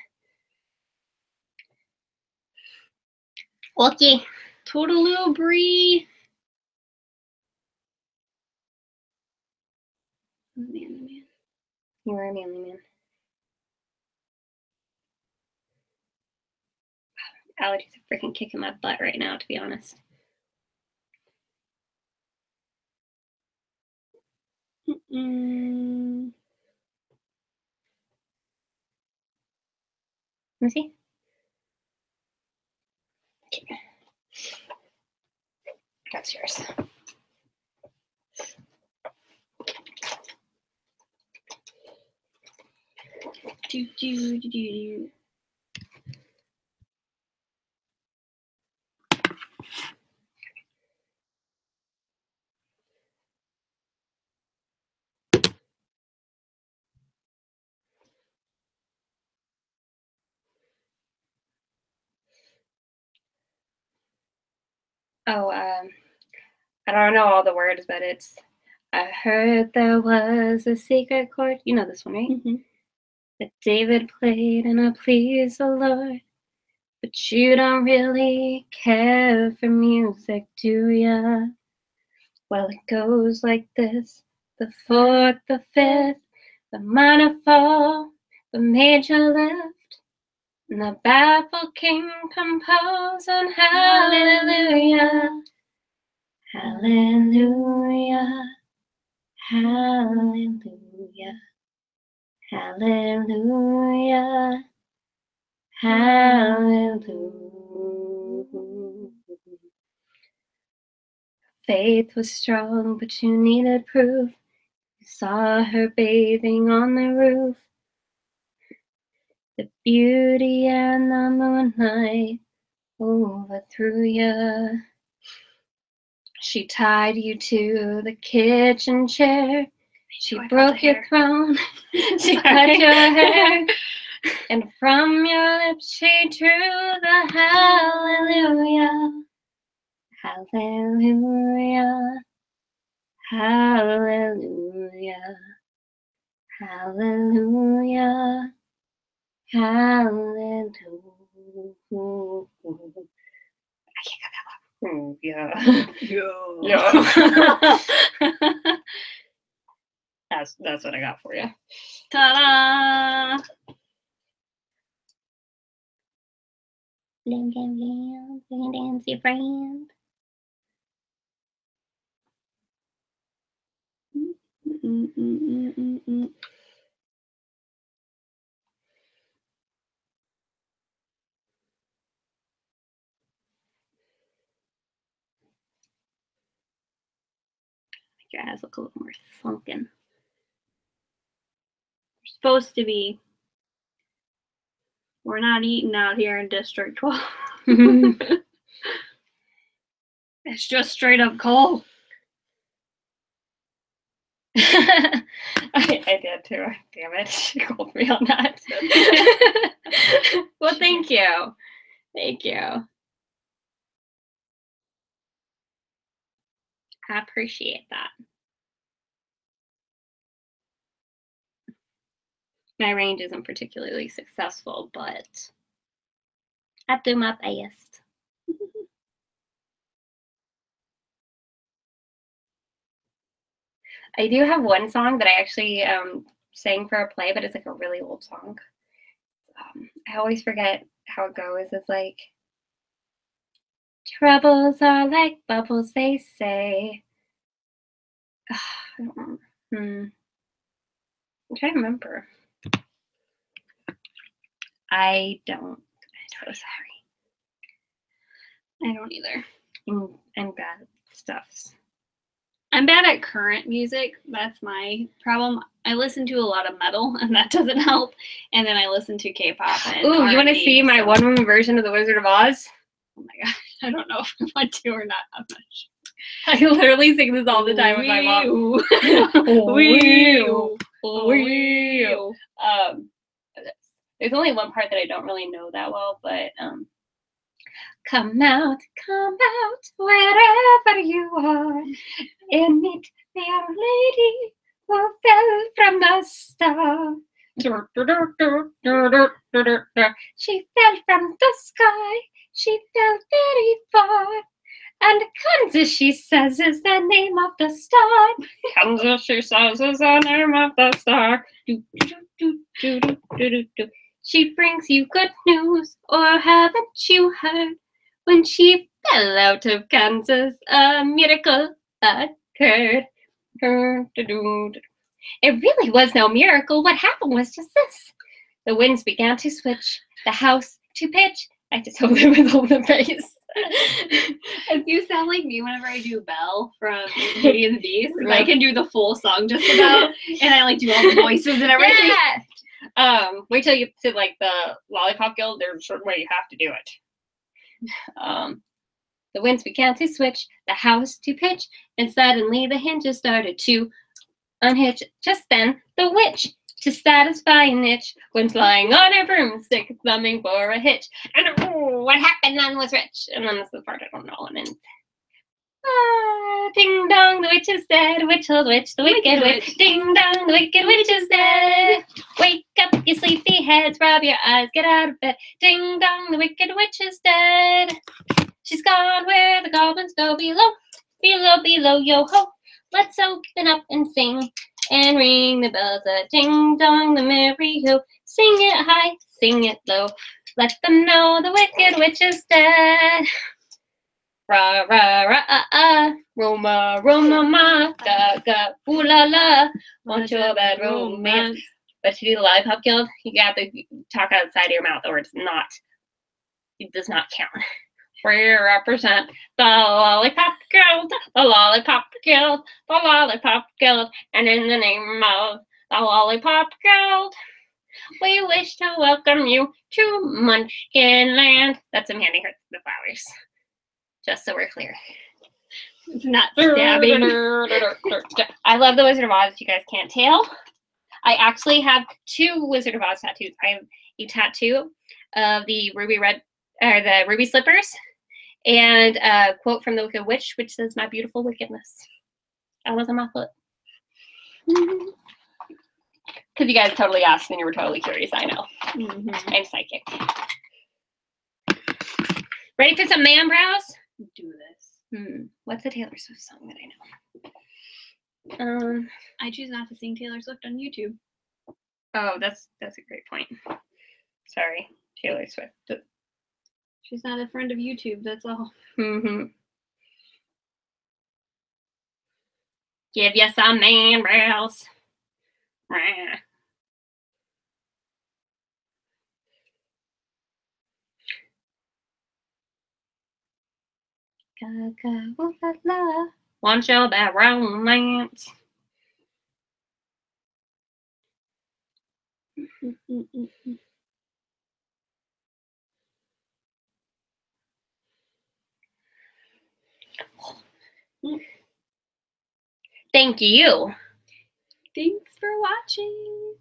B: Okay.
A: Toodaloo, Bree. Manly man.
B: You are a manly man. Allergies are freaking kicking my butt right now, to be honest.
A: Let me
B: see. Okay. That's yours.
A: Do.
B: Oh, I don't know all the words, but it's, I heard there was a secret chord. You know this one, right? That David played and it pleased the Lord. But you don't really care for music, do ya? Well, it goes like this. The fourth, the fifth, the minor fall, the major lift, and the baffled king compose on hallelujah. Hallelujah, hallelujah, hallelujah, hallelujah. Faith was strong, but you needed proof. You saw her bathing on the roof. The beauty and the moonlight overthrew you. She tied you to the kitchen chair. She broke your throne. She cut your hair. And from your lips she drew the hallelujah. Hallelujah. Hallelujah. Hallelujah. Hallelujah. I can't get that loud. Yeah. Yeah. That's what I got for you.
A: Ta-da!
B: Bling, bling, bling, bling, dance your friend. Make your eyes look a little more sunken.
A: You're supposed to be. We're not eating out here in District 12. It's just straight up coal.
B: I did too. Damn it. You called me on that. Well, thank you. Thank you. I appreciate that. My range isn't particularly successful, but I do my best. I do have one song that I actually sang for a play, but it's like a really old song. I always forget how it goes. It's like, troubles are like bubbles, they say. I don't remember. I'm trying to remember. I don't. I'm so sorry.
A: I don't either.
B: I'm bad at stuff.
A: I'm bad at current music. That's my problem. I listen to a lot of metal, and that doesn't help. And then I listen to K-pop. And
B: Ooh, you want to
A: R&B,
B: see my one-woman version of The Wizard of Oz?
A: Oh my god, I don't know if I want to or not. How much?
B: I literally sing this all the time with my mom. There's only one part that I don't really know that well, but come out, wherever you are, and meet the our lady who fell from the star. She fell from the sky, she fell very far. And Kansas, she says, is the name of the star. Kansas, she says, is the name of the star. She brings you good news, or haven't you heard? When she fell out of Kansas, a miracle occurred. It really was no miracle. What happened was just this. The winds began to switch, the house to pitch. I just hope it was all the face.
A: You sound like me whenever I do Belle from Beauty and the Beast. I can do the full song just about, and I like do all the voices and everything.
B: Yeah. Wait till you get to like the Lollipop Guild. There's a certain way you have to do it. The winds began to switch, the house to pitch, and suddenly the hinges started to unhitch. Just then, the witch, to satisfy an itch, went lying on her broomstick, thumbing for a hitch. And what happened then was rich. And then this is the part I don't know. And then, ding dong, the witch is dead. Witch, old witch, the wicked witch. Ding dong, the wicked witch is dead. Wake up, you sleepy heads, rub your eyes, get out of bed. Ding dong, the wicked witch is dead. She's gone where the goblins go below, below, yo ho. Let's open up and sing and ring the bells a ding dong, the merry ho. Sing it high, sing it low. Let them know the wicked witch is dead. Ra ra ra Roma, Roma ma, ga ga, ooh la la. Want your bad romance? But to do the Lollipop Guild, you have to talk outside of your mouth, or it does not count. We represent the Lollipop Guild, the Lollipop Guild, the Lollipop Guild, and in the name of the Lollipop Guild, we wish to welcome you to Munchkin Land. That's him handing her the flowers, just so we're clear.
A: It's not stabbing.
B: I love the Wizard of Oz, if you guys can't tell. I actually have 2 Wizard of Oz tattoos. I have a tattoo of the ruby slippers, and a quote from the Wicked Witch, which says, "My beautiful wickedness." I was on my foot. Because you guys totally asked and you were totally curious, I know. I'm psychic. Ready for some man brows?
A: Do this.
B: What's a Taylor Swift song that I know?
A: I choose not to sing Taylor Swift on YouTube.
B: Oh, that's a great point. Sorry, Taylor Swift.
A: She's not a friend of YouTube, that's all.
B: Give you some man brows. Gaga, ooh la la. Want your bad romance? Thank you.
A: Thanks for watching.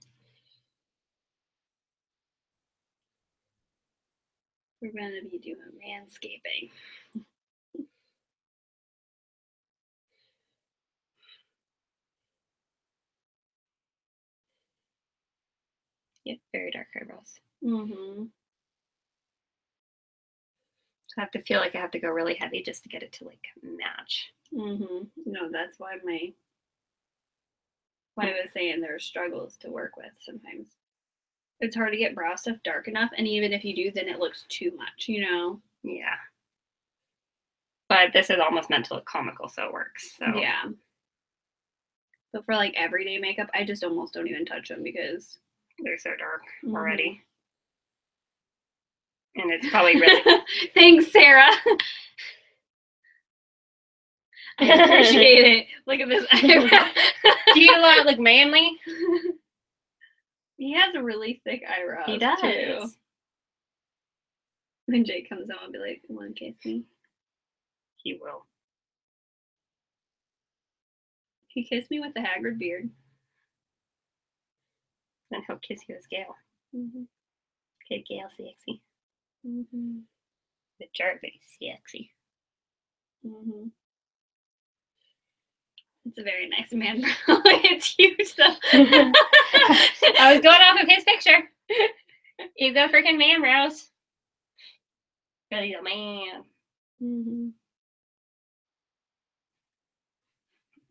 A: We're going to be doing landscaping.
B: Yeah, very dark eyebrows. So I have to feel like I have to go really heavy just to get it to like match.
A: No, that's why I was saying there are struggles to work with sometimes. It's hard to get brow stuff dark enough, and even if you do, then it looks too much, you know?
B: Yeah. But this is almost meant to look comical, so it works. So
A: Yeah. But for like everyday makeup, I just almost don't even touch them because
B: they're so dark already. And it's probably really...
A: Thanks, Sarah. I appreciate it. Look at this eyebrow.
B: Do you look manly?
A: He has a really thick eyebrows.
B: He does.
A: Too. When Jake comes home, I'll be like, "You want to kiss me?"
B: He will.
A: He kissed me with the haggard beard.
B: Then he'll kiss you as Gail. Okay, Gail, sexy. The jerk, but he's sexy.
A: It's a very nice man brow. It's huge though.
B: I was going off of his picture. He's a freaking man brows. But he's a man.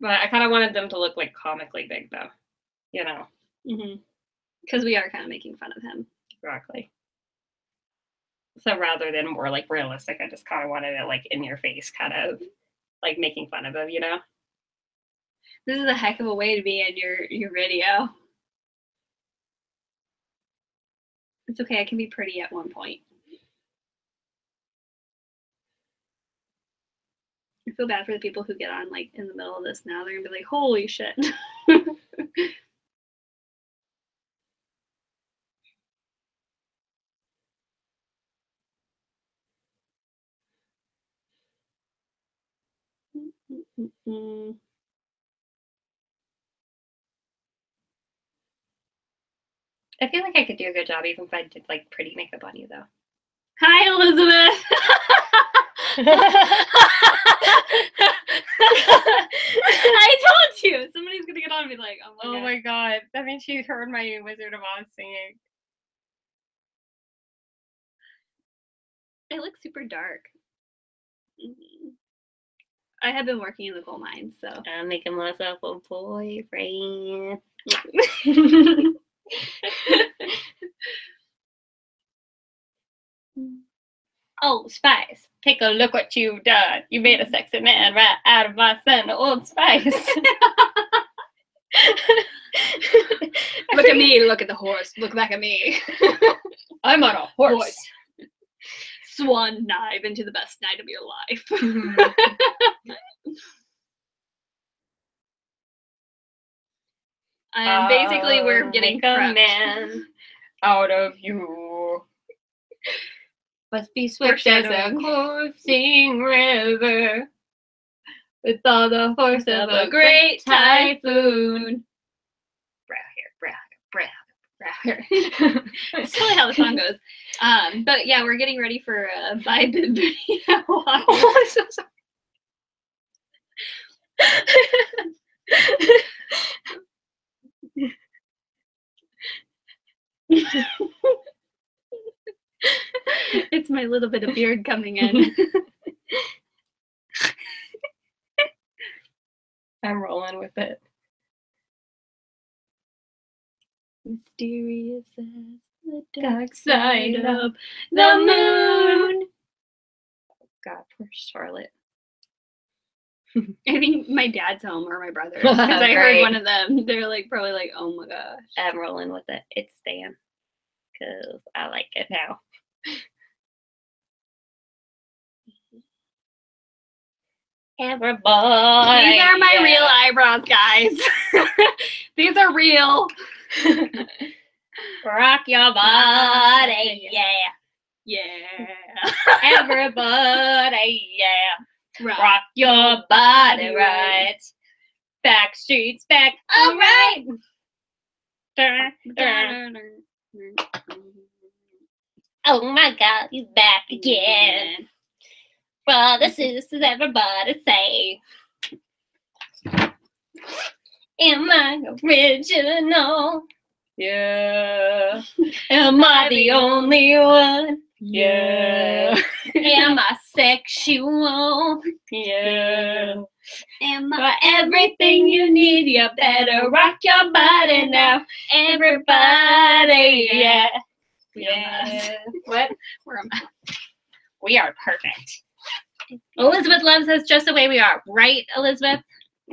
B: But I kind of wanted them to look like comically big though. You know.
A: Because we are kind of making fun of him.
B: Exactly. So rather than more like realistic, I just kind of wanted it like in your face, kind of like making fun of him, you know?
A: This is a heck of a way to be in your video. It's okay, I can be pretty at one point. I feel bad for the people who get on like in the middle of this now. They're gonna be like, holy shit.
B: I feel like I could do a good job even if I did like pretty makeup on you though.
A: Hi, Elizabeth. I told you somebody's gonna get on and be like,
B: oh my god. That means she heard my Wizard of Oz singing.
A: I look super dark. I have been working in the coal mines, so
B: I'm making myself a boyfriend. Oh, Spice, take a look what you've done. You made a sexy man right out of my son, Old Spice.
A: Look at me, look at the horse, look back at me.
B: I'm on a horse.
A: Swan dive into the best night of your life. And basically we're getting
B: a man out of you. Must be swift as a coursing river, with all the force of a great typhoon.
A: That's totally how the song goes. But yeah, we're getting ready for a vibe video.
B: Oh, I'm so sorry.
A: It's my little bit of beard coming in.
B: I'm rolling with it.
A: Mysterious as the
B: Dark side of the moon. God, poor Charlotte.
A: I think my dad's home or my brother. Because I heard one of them. They're like probably like, oh my gosh.
B: I'm rolling with it. It's Stan. Because I like it now. Everybody.
A: These are my real eyebrows, guys. These are real.
B: Rock your body, yeah.
A: Yeah.
B: Everybody, yeah. Rock your body right. Back streets back, all right. Oh my God, he's back again. Brothers, sisters, everybody say, am I original? Yeah. Am I the only one? Yeah. Am I sexual? Yeah.
A: Am I
B: Got everything you need, you better rock your body now. Everybody, yeah. Yeah. What?
A: We're a mess.
B: We are perfect. Elizabeth loves us just the way we are. Right, Elizabeth?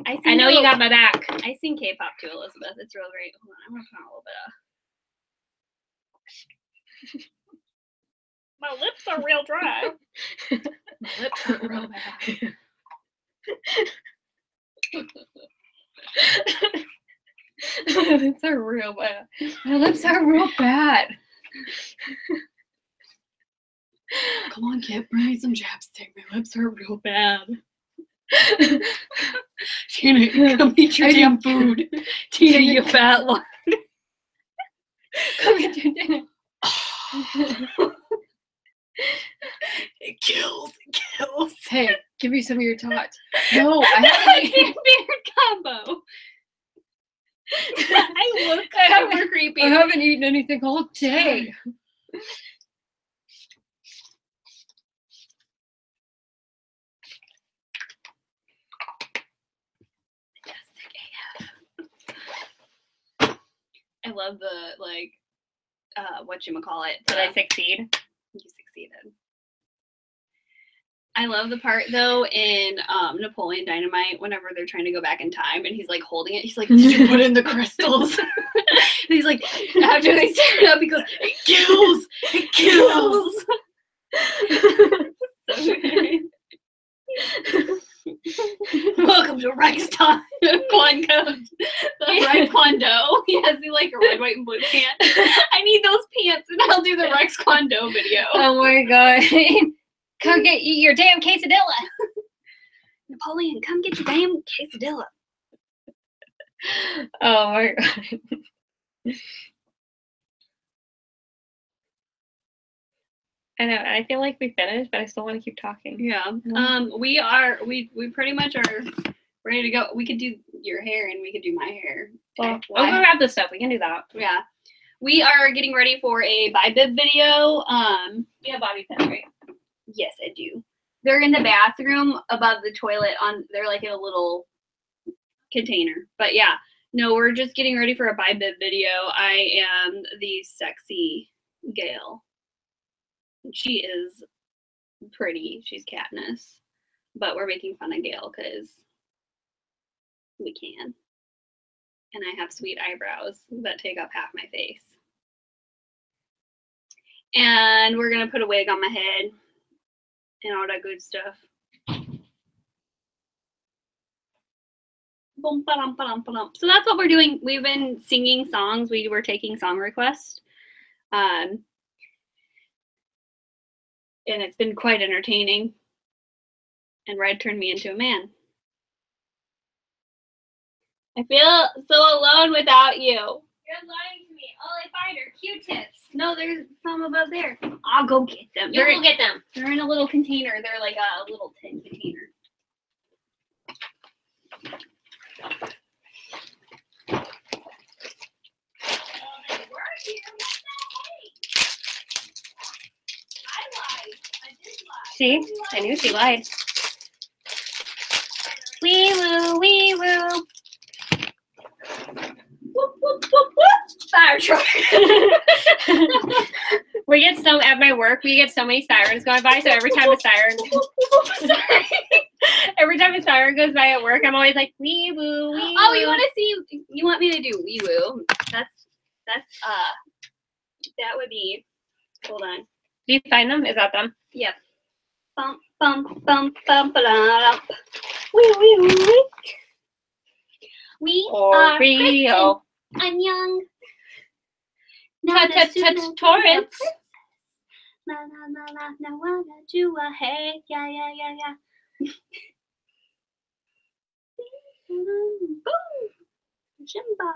B: I know you got my back.
A: I sing K-pop too, Elizabeth. It's real great. Hold on, I'm gonna put on a little bit of. My lips are real dry. My lips hurt real bad.
B: My lips are real bad. My lips are real bad.
A: Come on, kid, bring me some chapstick. My lips hurt real bad. Tina, come eat your damn food. Tina, you fat one.
B: Come get your dinner.
A: It kills. It kills.
B: Hey, give me some of your tots. No, I haven't eaten.
A: Weird combo. I look super creepy.
B: I haven't eaten anything all day.
A: I love the, like, whatchamacallit.
B: Did I succeed?
A: You succeeded. I love the part, though, in Napoleon Dynamite, whenever they're trying to go back in time, and he's, like, holding it. He's like, did you put in the crystals? He's like, after they tear it up, he goes, it kills! It kills! So good. Welcome to Rex Con Condo. Rex Condo. He has the like a red, white, and blue pants. I need those pants, and I'll do the Rex Condo video.
B: Oh my god. Come get your damn quesadilla.
A: Napoleon, come get your damn quesadilla.
B: Oh my god. I know, I feel like we finished, but I still want to keep talking.
A: Yeah. We pretty much are ready to go. We could do your hair and we could do my hair.
B: Well, we'll go wrap this up. We can do that.
A: Yeah. We are getting ready for a BiBib video.
B: You have bobby pins, right?
A: Yes, I do. They're in the bathroom above the toilet they're like in a little container. But yeah, no, we're just getting ready for a BiBib video. I am the sexy Gail. She is pretty. She's Katniss. But we're making fun of Gail because we can. And I have sweet eyebrows that take up half my face. And we're going to put a wig on my head and all that good stuff. So that's what we're doing. We've been singing songs. We were taking song requests. And it's been quite entertaining. And Red turned me into a man. I feel so alone without you.
B: You're lying to me. All I find are Q-tips.
A: No, there's some above there. I'll go get them.
B: You will get them.
A: They're in a little container. They're like a little tin container.
B: See? I knew she lied. Wee woo, wee woo.
A: Whoop, whoop, whoop, whoop. Fire truck.
B: We get so, at my work, we get so many sirens going by, so every time a siren, every time a siren goes by at work, I'm always like, wee woo, wee woo.
A: Oh, you want me to do wee woo? That would be, hold on.
B: Do you find them? Is that them?
A: Yep. Bum, bum, bum, bum, ba-da-da. Wee, wee, wee, wee. We are
B: Oreo.
A: I'm young.
B: Torrance.
A: La la la la, now what I do, hey, yeah, yeah, yeah, yeah. Boom, Jimba.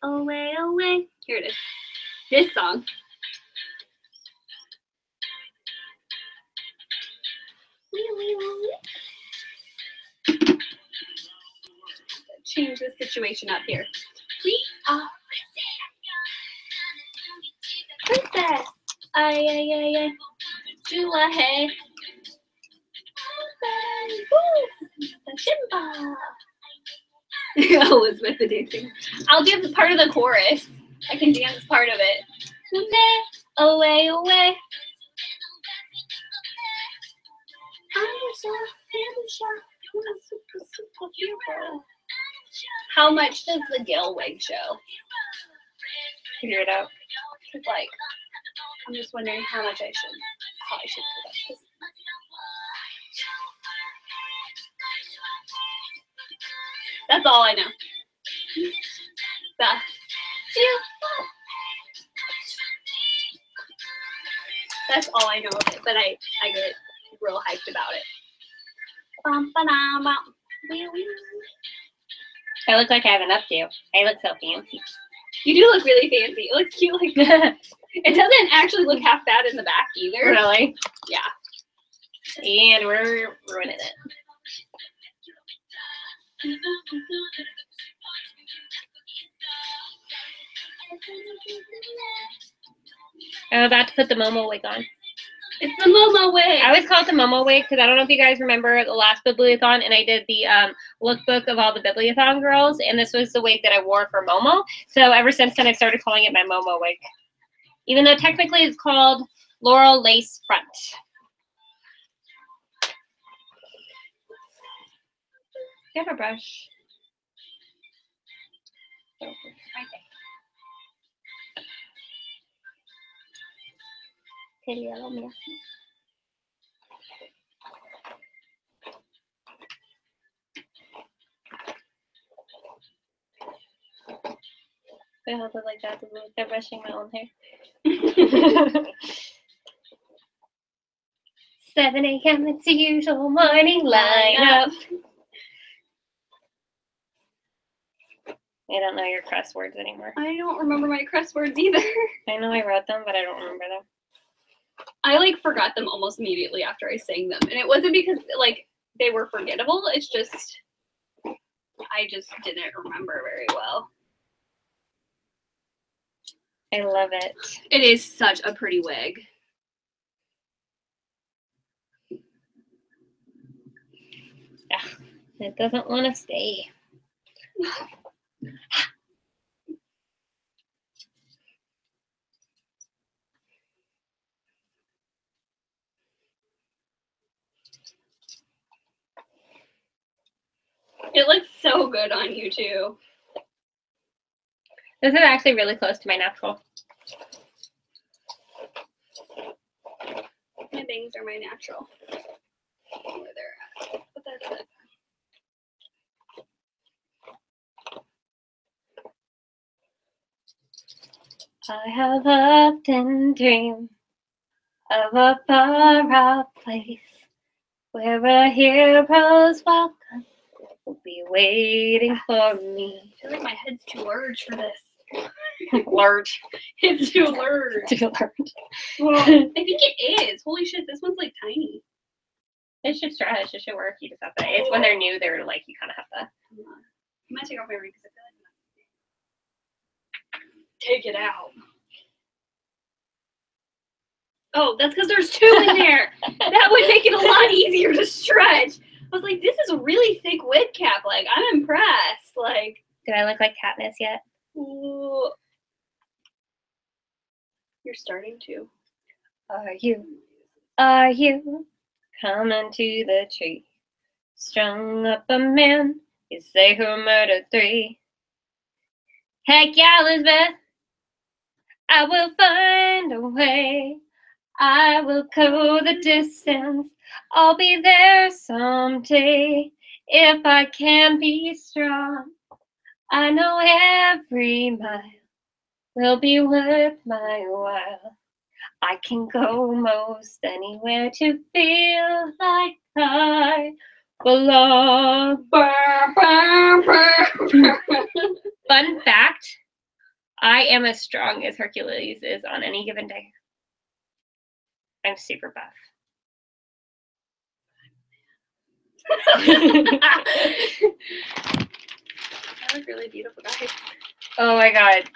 A: Away, away. Here it is. This song. Change the situation up here. We are princess. Ay, ay, ay, ay. Jua, hey. Woo! Simba. Elizabeth the dancing. I'll give the part of the chorus. I can dance part of it. Away, away. I'm so super hero. How much does the Gale wig show?
B: Figure it out.
A: Cause like, I'm just wondering how I should put up. That's all I know. That's all I know of it, but I get real hyped about it.
B: I look like I have an updo. I look so fancy.
A: You do look really fancy. It looks cute like that. It doesn't actually look half bad in the back either.
B: Really?
A: Yeah.
B: And we're ruining it. I'm about to put the Momo wig on.
A: It's the Momo wig.
B: I always call it the Momo wig because I don't know if you guys remember the last Bibliothon, and I did the lookbook of all the Bibliothon girls, and this was the wig that I wore for Momo. So ever since then, I've started calling it my Momo wig, even though technically it's called Laurel Lace Front. Do you have a brush? Oh, right there. Quería lo mío. I hold it like that to move. They're brushing my own hair. 7 a.m. It's the usual morning lineup. I don't know your crest words anymore.
A: I don't remember my crest words either.
B: I know I wrote them, but I don't remember them.
A: I like forgot them almost immediately after I sang them. And it wasn't because like they were forgettable. It's just I just didn't remember very well.
B: I love it.
A: It is such a pretty wig.
B: Yeah, it doesn't want to stay.
A: It looks so good on you too.
B: This is actually really close to my natural.
A: My bangs are my natural. Where they're at. But that's it.
B: I have often dreamed of a far-off place where a hero's welcome will be waiting for me.
A: I feel like my head's too large for this.
B: Large.
A: It's too large.
B: Too large.
A: Well, I think it is. Holy shit, this one's like tiny.
B: It should stretch. It should work. You just have to. It's when they're new. They're like you kind of have to.
A: I might take off my ring because I feel like take it out. Oh, that's because there's two in there. That would make it a lot easier to stretch. I was like, this is a really thick wig cap. Like, I'm impressed. Like,
B: do I look like Katniss yet?
A: Ooh. You're starting to.
B: Are you coming to the tree? Strung up a man, you say who murdered 3. Heck yeah, Elizabeth, I will find a way. I will go the distance. I'll be there someday. If I can be strong, I know every mile will be worth my while. I can go most anywhere to feel like I belong. Fun fact, I am as strong as Hercules is on any given day. I'm super buff.
A: I look really beautiful, guys.
B: Oh my god.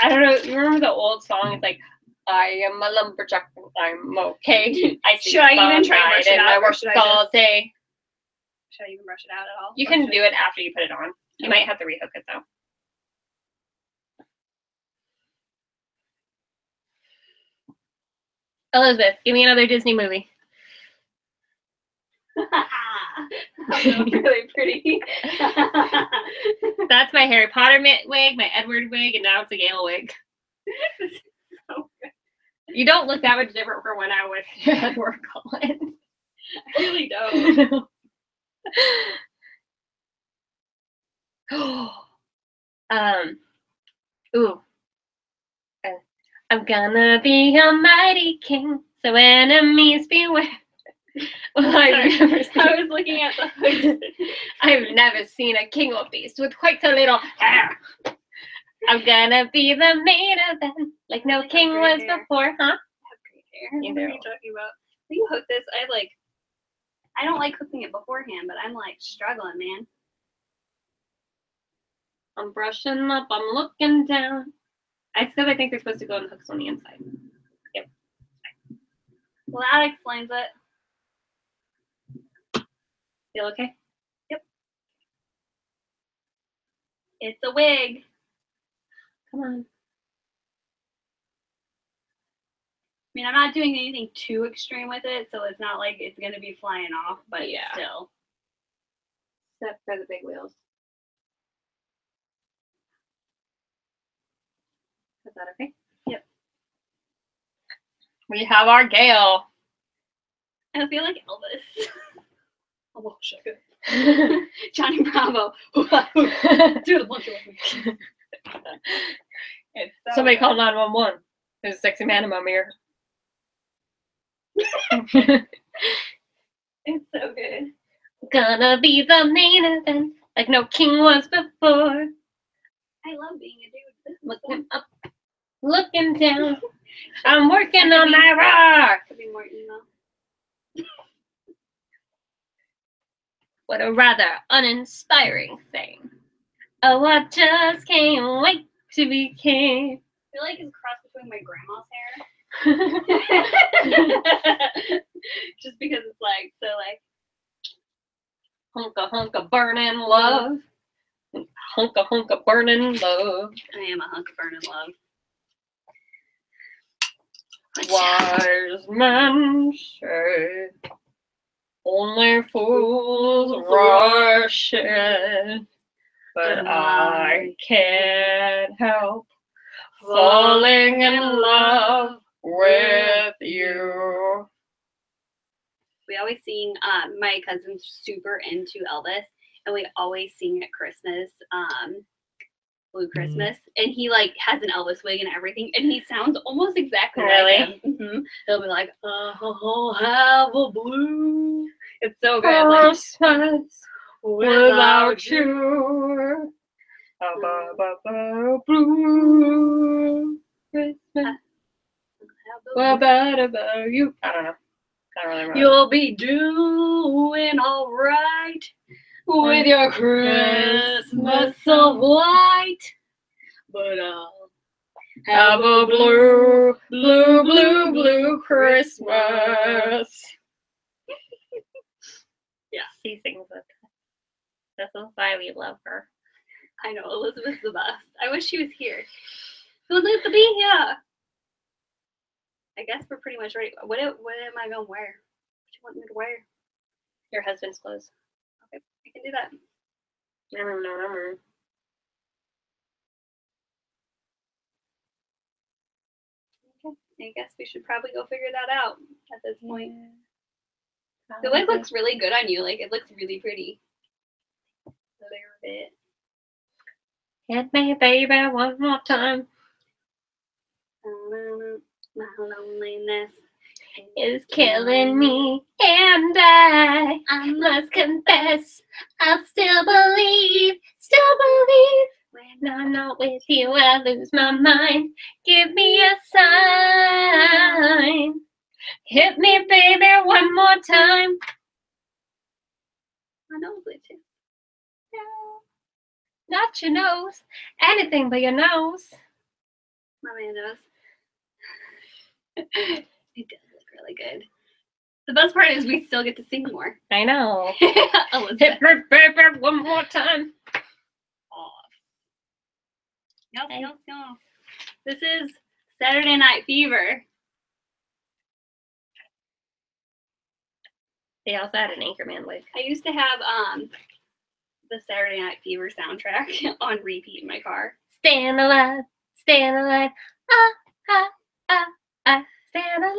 B: I don't know, you remember the old song? It's like, I am a lumberjack and I'm okay. I
A: Should I even try and brush it out,
B: I
A: or
B: work
A: should I
B: all
A: just-
B: day.
A: Should I even brush it out at all?
B: You
A: Or
B: can
A: should
B: do
A: I-
B: it after you put it on. You might have to rehook it though. Elizabeth, give me another Disney movie.
A: That was really pretty.
B: That's my Harry Potter wig, my Edward wig, and now it's a Gale wig.
A: So
B: You don't look that much different from when I was Edward Cullen.
A: I really don't.
B: Ooh. I'm gonna be a mighty king, so enemies beware. Well,
A: Sorry, I was looking at the hood.
B: I've never seen a king or beast with quite so little hair. I'm gonna be the main event, like no
A: I
B: king
A: have
B: was
A: great hair.
B: before, huh?
A: I have great hair.
B: You
A: What are
B: do.
A: you talking about? Will you hook this? I don't like hooking it beforehand, but I'm like struggling, man.
B: I'm brushing up, I'm looking down. I think they're supposed to go on the hooks on the inside. Yep.
A: Well, that explains it.
B: Feel okay?
A: It's a wig.
B: Come on.
A: I mean, I'm not doing anything too extreme with it, so it's not like it's gonna be flying off, but
B: Yeah.
A: still.
B: Except for the big wheels. Is that okay?
A: Yep.
B: We have our Gale.
A: I feel like Elvis. Oh, well, shut up. Johnny Bravo. Do the monkey with me. It's so
B: Somebody
A: good.
B: call 911. There's a sexy man in my mirror.
A: It's so good.
B: Gonna be the main event, like no king was before.
A: I love being a dude. This is
B: Looking up, looking down. I'm working on my rock.
A: could be more emo.
B: What a rather uninspiring thing. Oh, I just can't wait to be king.
A: I feel like it's a cross between my grandma's hair. Just because it's like so like
B: Hunka hunka burning love. Hunka hunka burning love.
A: I am a hunk of burning love.
B: Wise men say only fools rush in, but I can't help falling in love with you.
A: We always sing. My cousin's super into Elvis, and we always sing at Christmas. Blue Christmas, and he like has an Elvis wig and everything, and he sounds almost exactly
B: Really?
A: like him. Mm-hmm. He'll be like, "I'll have a blue." It's so good. Like,
B: Christmas without you. Blue Christmas. What about you? I don't know. I don't really remember.
A: You'll be doing all right with your Christmas of white, but I'll
B: Have a blue, blue, blue, blue Christmas.
A: Yeah.
B: She sings it. This is why we love her.
A: I know Elizabeth's the best. I wish she was here. She would like to be here. I guess we're pretty much ready. What am I gonna wear? What do you want me to wear?
B: Your husband's clothes.
A: Okay, I can do that.
B: I don't even know what I'm wearing.
A: I guess we should probably go figure that out at this point. The wig looks really good on you. Like, it looks really pretty. A little bit.
B: Hit me, baby, one more time.
A: My loneliness
B: Is killing me, and I must confess, I still believe. When I'm not with you, I lose my mind. Give me a sign. Hit me, baby, one more time.
A: I know it too.
B: Not your nose. Anything but your nose.
A: My man knows. It does look really good. The best part is we still get to sing more.
B: I know.
A: Elizabeth.
B: One more time.
A: Yes, yes, yes. This is Saturday Night Fever.
B: They also had an Anchorman wig.
A: I used to have the Saturday Night Fever soundtrack on repeat in my car.
B: Stand alive, stand alive, ah, ah, ah, ah, stand alive.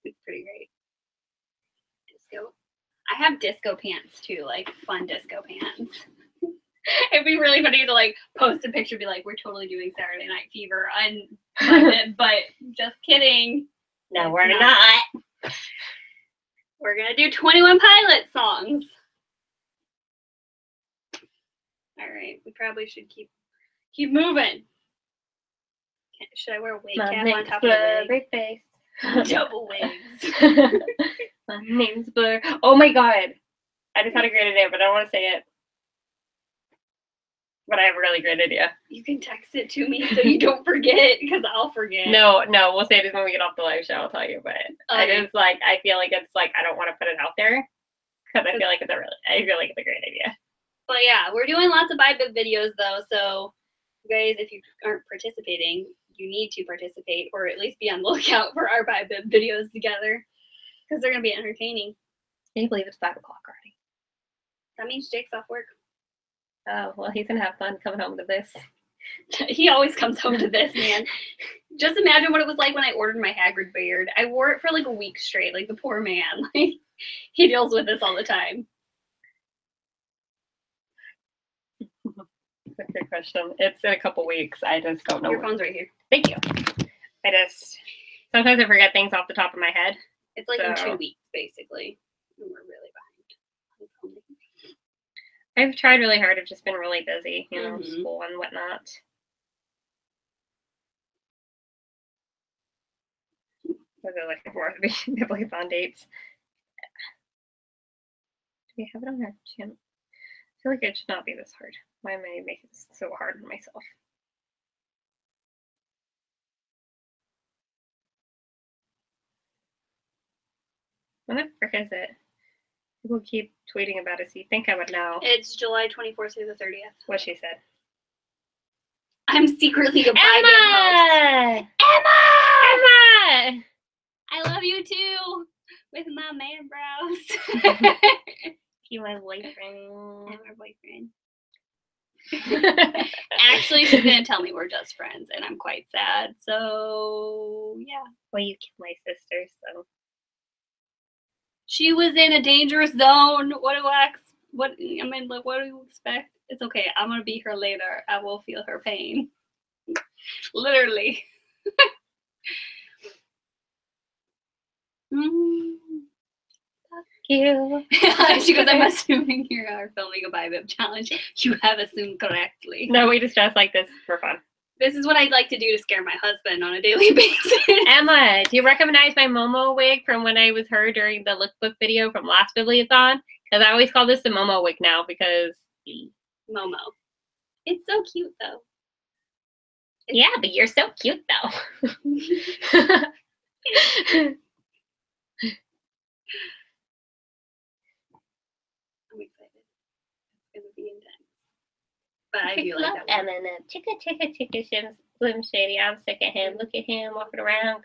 A: It's pretty great. Disco. I have disco pants too, like fun disco pants. It'd be really funny to like post a picture, be like, "We're totally doing Saturday Night Fever," but just kidding.
B: No, we're not.
A: We're gonna do 21 Pilots songs. All right, we probably should keep moving. Should I wear a wig cap on top of the wig?
B: Face.
A: Double wigs.
B: My name's Blur. Oh my god. I just had a great idea, but I don't want to say it. But I have a really great idea.
A: You can text it to me so you don't forget, because I'll forget.
B: No, we'll say this when we get off the live show. I'll tell you, but I just like, I feel like it's like, I don't want to put it out there because I feel like it's a great idea.
A: But yeah, we're doing lots of BiBib videos though, so you guys, if you aren't participating, you need to participate, or at least be on the lookout for our BiBib videos together, because they're gonna be entertaining.
B: Can you believe it's 5 o'clock already?
A: That means Jake's off work.
B: Oh, well, he's gonna have fun coming home to this.
A: He always comes home to this, man. Just imagine what it was like when I ordered my Hagrid beard. I wore it for like a week straight, like the poor man. Like, he deals with this all the time.
B: That's a good question. It's in a couple weeks. I just don't know.
A: Your phone's right here.
B: Thank you. Sometimes I forget things off the top of my head.
A: It's like in 2 weeks, basically. And we're really behind.
B: I've tried really hard. I've just been really busy, school and whatnot. What are they looking for? Bibliathon dates. Do we have it on our channel? I feel like it should not be this hard. Why am I making this so hard on myself? When the frick is it? People keep tweeting about it, so you think I would know.
A: It's July 24th through the 30th.
B: What she said.
A: I'm secretly a BiBib host. Emma! I love you too. With my man brows.
B: You my boyfriend.
A: I'm her boyfriend. Actually, she's gonna tell me we're just friends, and I'm quite sad. So yeah.
B: Well, you killed my sister, so.
A: She was in a dangerous zone. What do you expect? It's okay. I'm gonna be her later. I will feel her pain. Literally.
B: Fuck you.
A: She goes, I'm assuming you are filming a BiBib challenge. You have assumed correctly.
B: No, we just dress like this for fun.
A: This is what I'd like to do to scare my husband on a daily basis.
B: Emma, do you recognize my Momo wig from when I was her during the lookbook video from last Bibliothon? Because I always call this the Momo wig now because...
A: Momo. It's so cute, though.
B: Yeah, but you're so cute, though.
A: I'm excited. It's going to be intense. But I do like that one.
B: And then chicka, Slim Shady. I'm sick of him. Look at him walking around.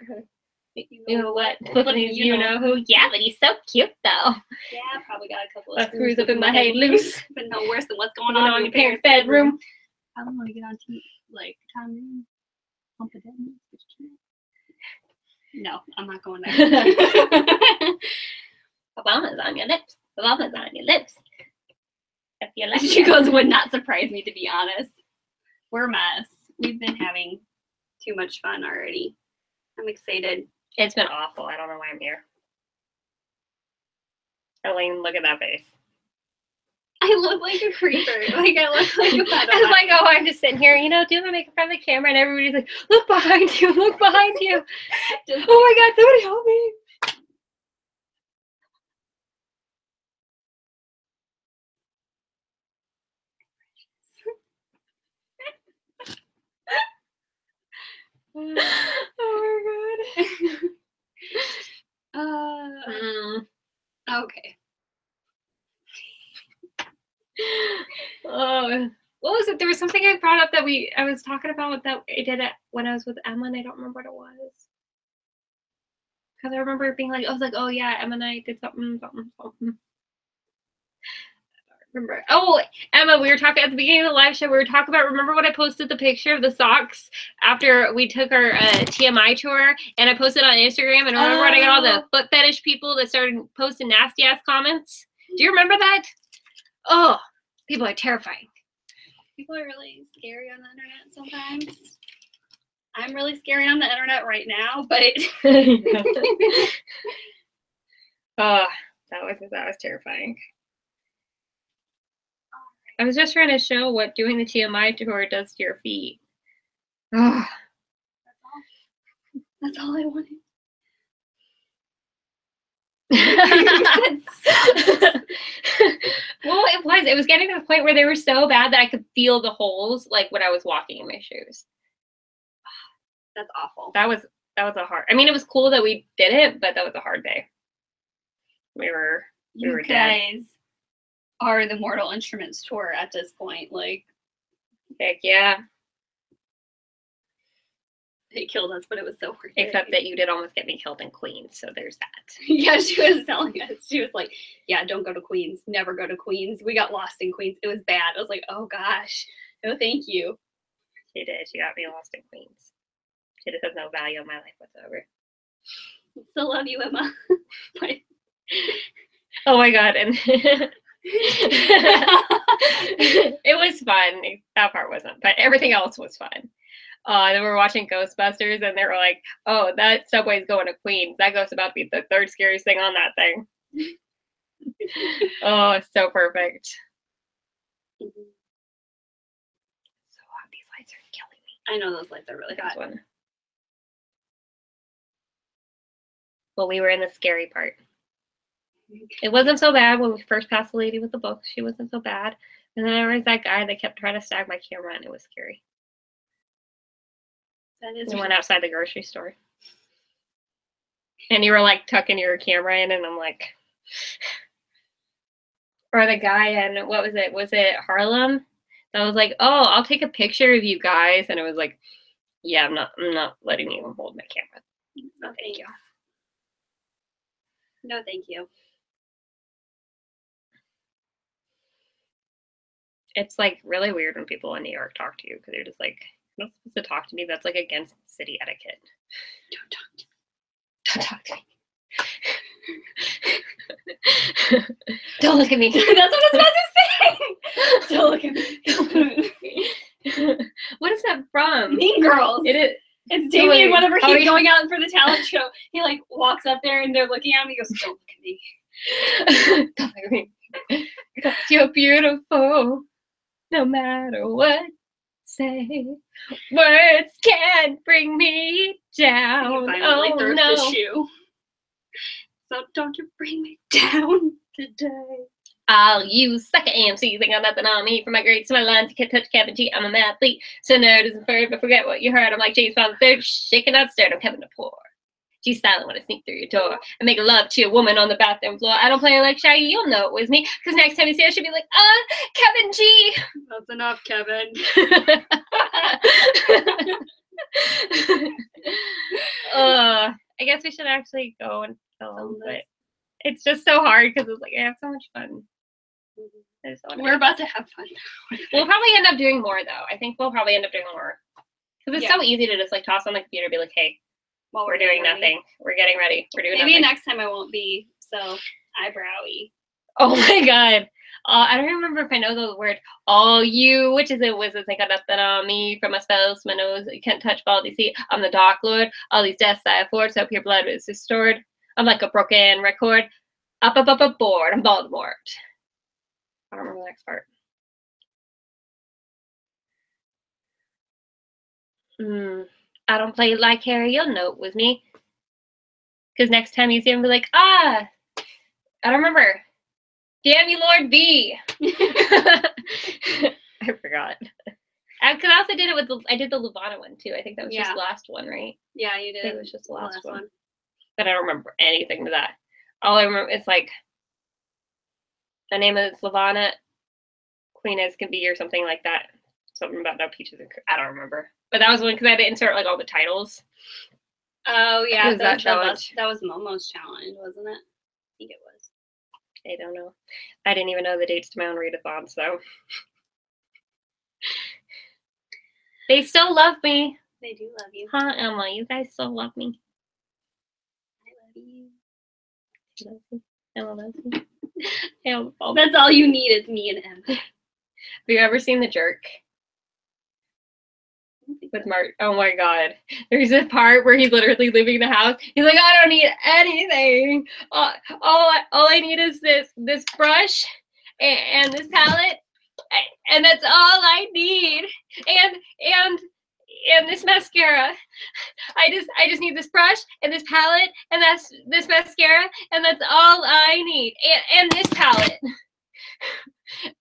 B: You know what? You know who? Yeah, but he's so cute, though.
A: Yeah, probably got a couple of
B: screws up in my head loose.
A: But no worse than what's going on in your parents'
B: bedroom.
A: I don't want to get on TV, like, Tom, pump it in. No, I'm not going there.
B: Obama's on your lips. Obama's on your lips.
A: She goes, would not surprise me, to be honest. We're a mess. We've been having too much fun already. I'm excited.
B: It's been awful. I don't know why I'm here. Arlene, look at that face.
A: I look like a creeper. Like, I look like a pedophile.
B: I was like, oh, I'm just sitting here, doing my makeup in front of the camera, and everybody's like, look behind you, look behind you. Oh my God, somebody help me. Oh my god.
A: Okay.
B: Oh, what was it? There was something I brought up that I was talking about that I did it when I was with Emma, and I don't remember what it was. Because I remember it being like, I was like, oh yeah, Emma and I did something. Remember? Oh, Emma, we were talking at the beginning of the live show. We were talking about. Remember when I posted the picture of the socks after we took our TMI tour, and I posted on Instagram. And remember when I got all the foot fetish people that started posting nasty ass comments? Do you remember that? Oh, people are terrifying.
A: People are really scary on the internet sometimes. I'm really scary on the internet right now, but
B: oh, that was terrifying. I was just trying to show what doing the TMI tour does to your feet. Oh.
A: That's all I wanted.
B: Well, it was getting to the point where they were so bad that I could feel the holes like when I was walking in my shoes.
A: That's awful.
B: That was a hard. I mean, it was cool that we did it, but that was a hard day. We were
A: You guys are the Mortal Instruments tour at this point. Like,
B: heck yeah.
A: They killed us, but it was so worth it.
B: Except that you did almost get me killed in Queens, so there's that.
A: Yeah, she was telling us. She was like, yeah, don't go to Queens. Never go to Queens. We got lost in Queens. It was bad. I was like, oh gosh. No, thank you.
B: She did. She got me lost in Queens. She just has no value in my life whatsoever.
A: Still love you, Emma.
B: Oh my god, and it was fun. That part wasn't, but everything else was fun. Then we were watching Ghostbusters, and they were like, "Oh, that subway's going to Queens. That ghost's about to be the third scariest thing on that thing." Oh, so perfect. So hot. These lights are killing me.
A: I know those lights are really hot.
B: One. Well, we were in the scary part. It wasn't so bad when we first passed the lady with the book. She wasn't so bad. And then there was that guy that kept trying to snag my camera, and it was scary.
A: That is.
B: We went outside the grocery store. And you were like tucking your camera in, and I'm like, or the guy in, what was it? Was it Harlem? That was like, oh, I'll take a picture of you guys. And it was like, yeah, I'm not letting you hold my camera.
A: No, thank you. No, thank you.
B: It's like really weird when people in New York talk to you because they're just like, you're not supposed to talk to me. That's like against city etiquette.
A: Don't talk to me.
B: Don't talk to me. Don't look at me.
A: That's what I was about to say. Don't look at me.
B: What is that from?
A: Mean Girls.
B: It is.
A: It's Damien whenever he's going out for the talent show. He like walks up there and they're looking at him. He goes, "Don't look at me.
B: Don't look at me. Because you're beautiful, no matter what. Say words can't bring me down. Oh
A: no!
B: no!
A: The shoe. So don't you bring me down today.
B: All you sucker MCs ain't got nothing on me. From my grades to my lines, you can't touch Kevin G. I'm a mathlete. So nerd isn't fair, but forget what you heard. I'm like James Bond III, shaking that stirred. I'm Kevin the Poor. She's silent when I sneak through your door. I make love to a woman on the bathroom floor. I don't play like Shaggy, you'll know it was me. Because next time you see her, she'll be like, Kevin G.
A: That's enough, Kevin.
B: I guess we should actually go and film, but it's just so hard because it's like I have so much fun.
A: We're about to have fun.
B: We'll probably end up doing more though. I think we'll probably end up doing more because it's so easy to just like toss on the computer and be like, hey, well, we're doing nothing. We're getting ready. We're doing
A: maybe
B: nothing.
A: Next time I won't be so eyebrowy.
B: Oh my god. I don't remember if I know the word. All you witches and wizards ain't got nothing on me. From my spells to my nose, you can't touch baldy. See, I'm the Dark Lord. All these deaths I afford, so pure blood is restored. I'm like a broken record. Up, board. I'm Voldemort. I don't remember the next part. I don't play like Harry. You'll know it was me. Because next time you see him, be like, I don't remember. Damn you, Lord B. I forgot. Because I also did it with did the Levana one too. I think that was just
A: Yeah.
B: the last one, right?
A: Yeah, you
B: I
A: did.
B: think it was just the last one.
A: one.
B: But I don't remember anything to that. All I remember is like the name is Levana, Queen as can be, or something like that. Something about no peaches and I don't remember. But that was one because I had to insert like all the titles.
A: Oh yeah,
B: Was that challenge?
A: That was Momo's challenge, wasn't it? I think it was.
B: I don't know. I didn't even know the dates to my own readathon, so they still love me.
A: They do love you.
B: Huh, Emma? You guys still love me.
A: I love you.
B: I love you. Emma loves me. Emma, oh.
A: That's all you need is me and Emma.
B: Have you ever seen The Jerk? With Mark? Oh my God. There's a part where he's literally leaving the house. He's like, I don't need anything. All I need is this brush and this palette, and that's all I need. And this mascara. I just need this brush and this palette and that's this mascara, and that's all I need. And this palette.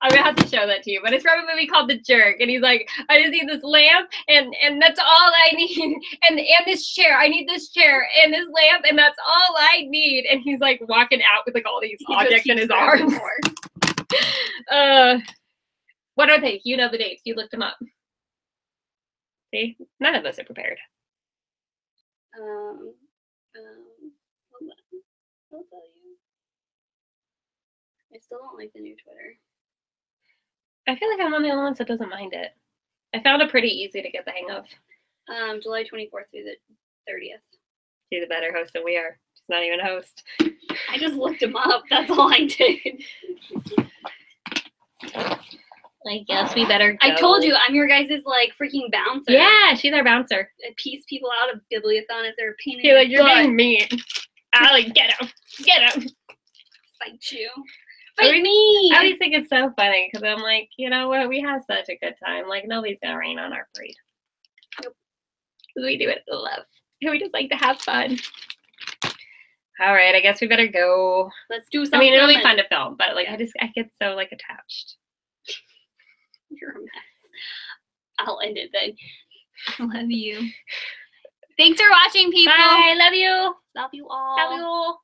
B: I'm gonna have to show that to you, but it's from a movie called The Jerk, and he's like, I just need this lamp, and that's all I need, and this chair, I need this chair, and this lamp, and that's all I need, and he's like walking out with like all these objects in his arms. What are they? You know the dates. You looked them up. See, none of us are prepared.
A: Hold on. I'll tell you. I still don't like the new Twitter.
B: I feel like I'm one of the only ones that doesn't mind it. I found it pretty easy to get the hang of.
A: July 24th through the 30th.
B: She's a better host than we are. She's not even a host.
A: I just looked him up. That's all I did.
B: I guess we better go.
A: I told you, I'm your guys' like freaking bouncer.
B: Yeah, she's our bouncer.
A: I piece people out of Bibliothon if they're painting.
B: You're like, you're being mean. Allie, get him. Get him.
A: Fight you. Fight me.
B: I always think it's so funny because I'm like, you know what? We have such a good time. Like, nobody's going to rain on our parade.
A: Nope.
B: Because we do it with love. And we just like to have fun. All right, I guess we better go.
A: Let's do something.
B: I mean, it'll be fun to film, but like,
A: Yeah.
B: I get so like attached.
A: You're a mess. I'll end it then. Love you. Thanks for watching, people.
B: Bye. Love you.
A: Love you all.
B: Love you all.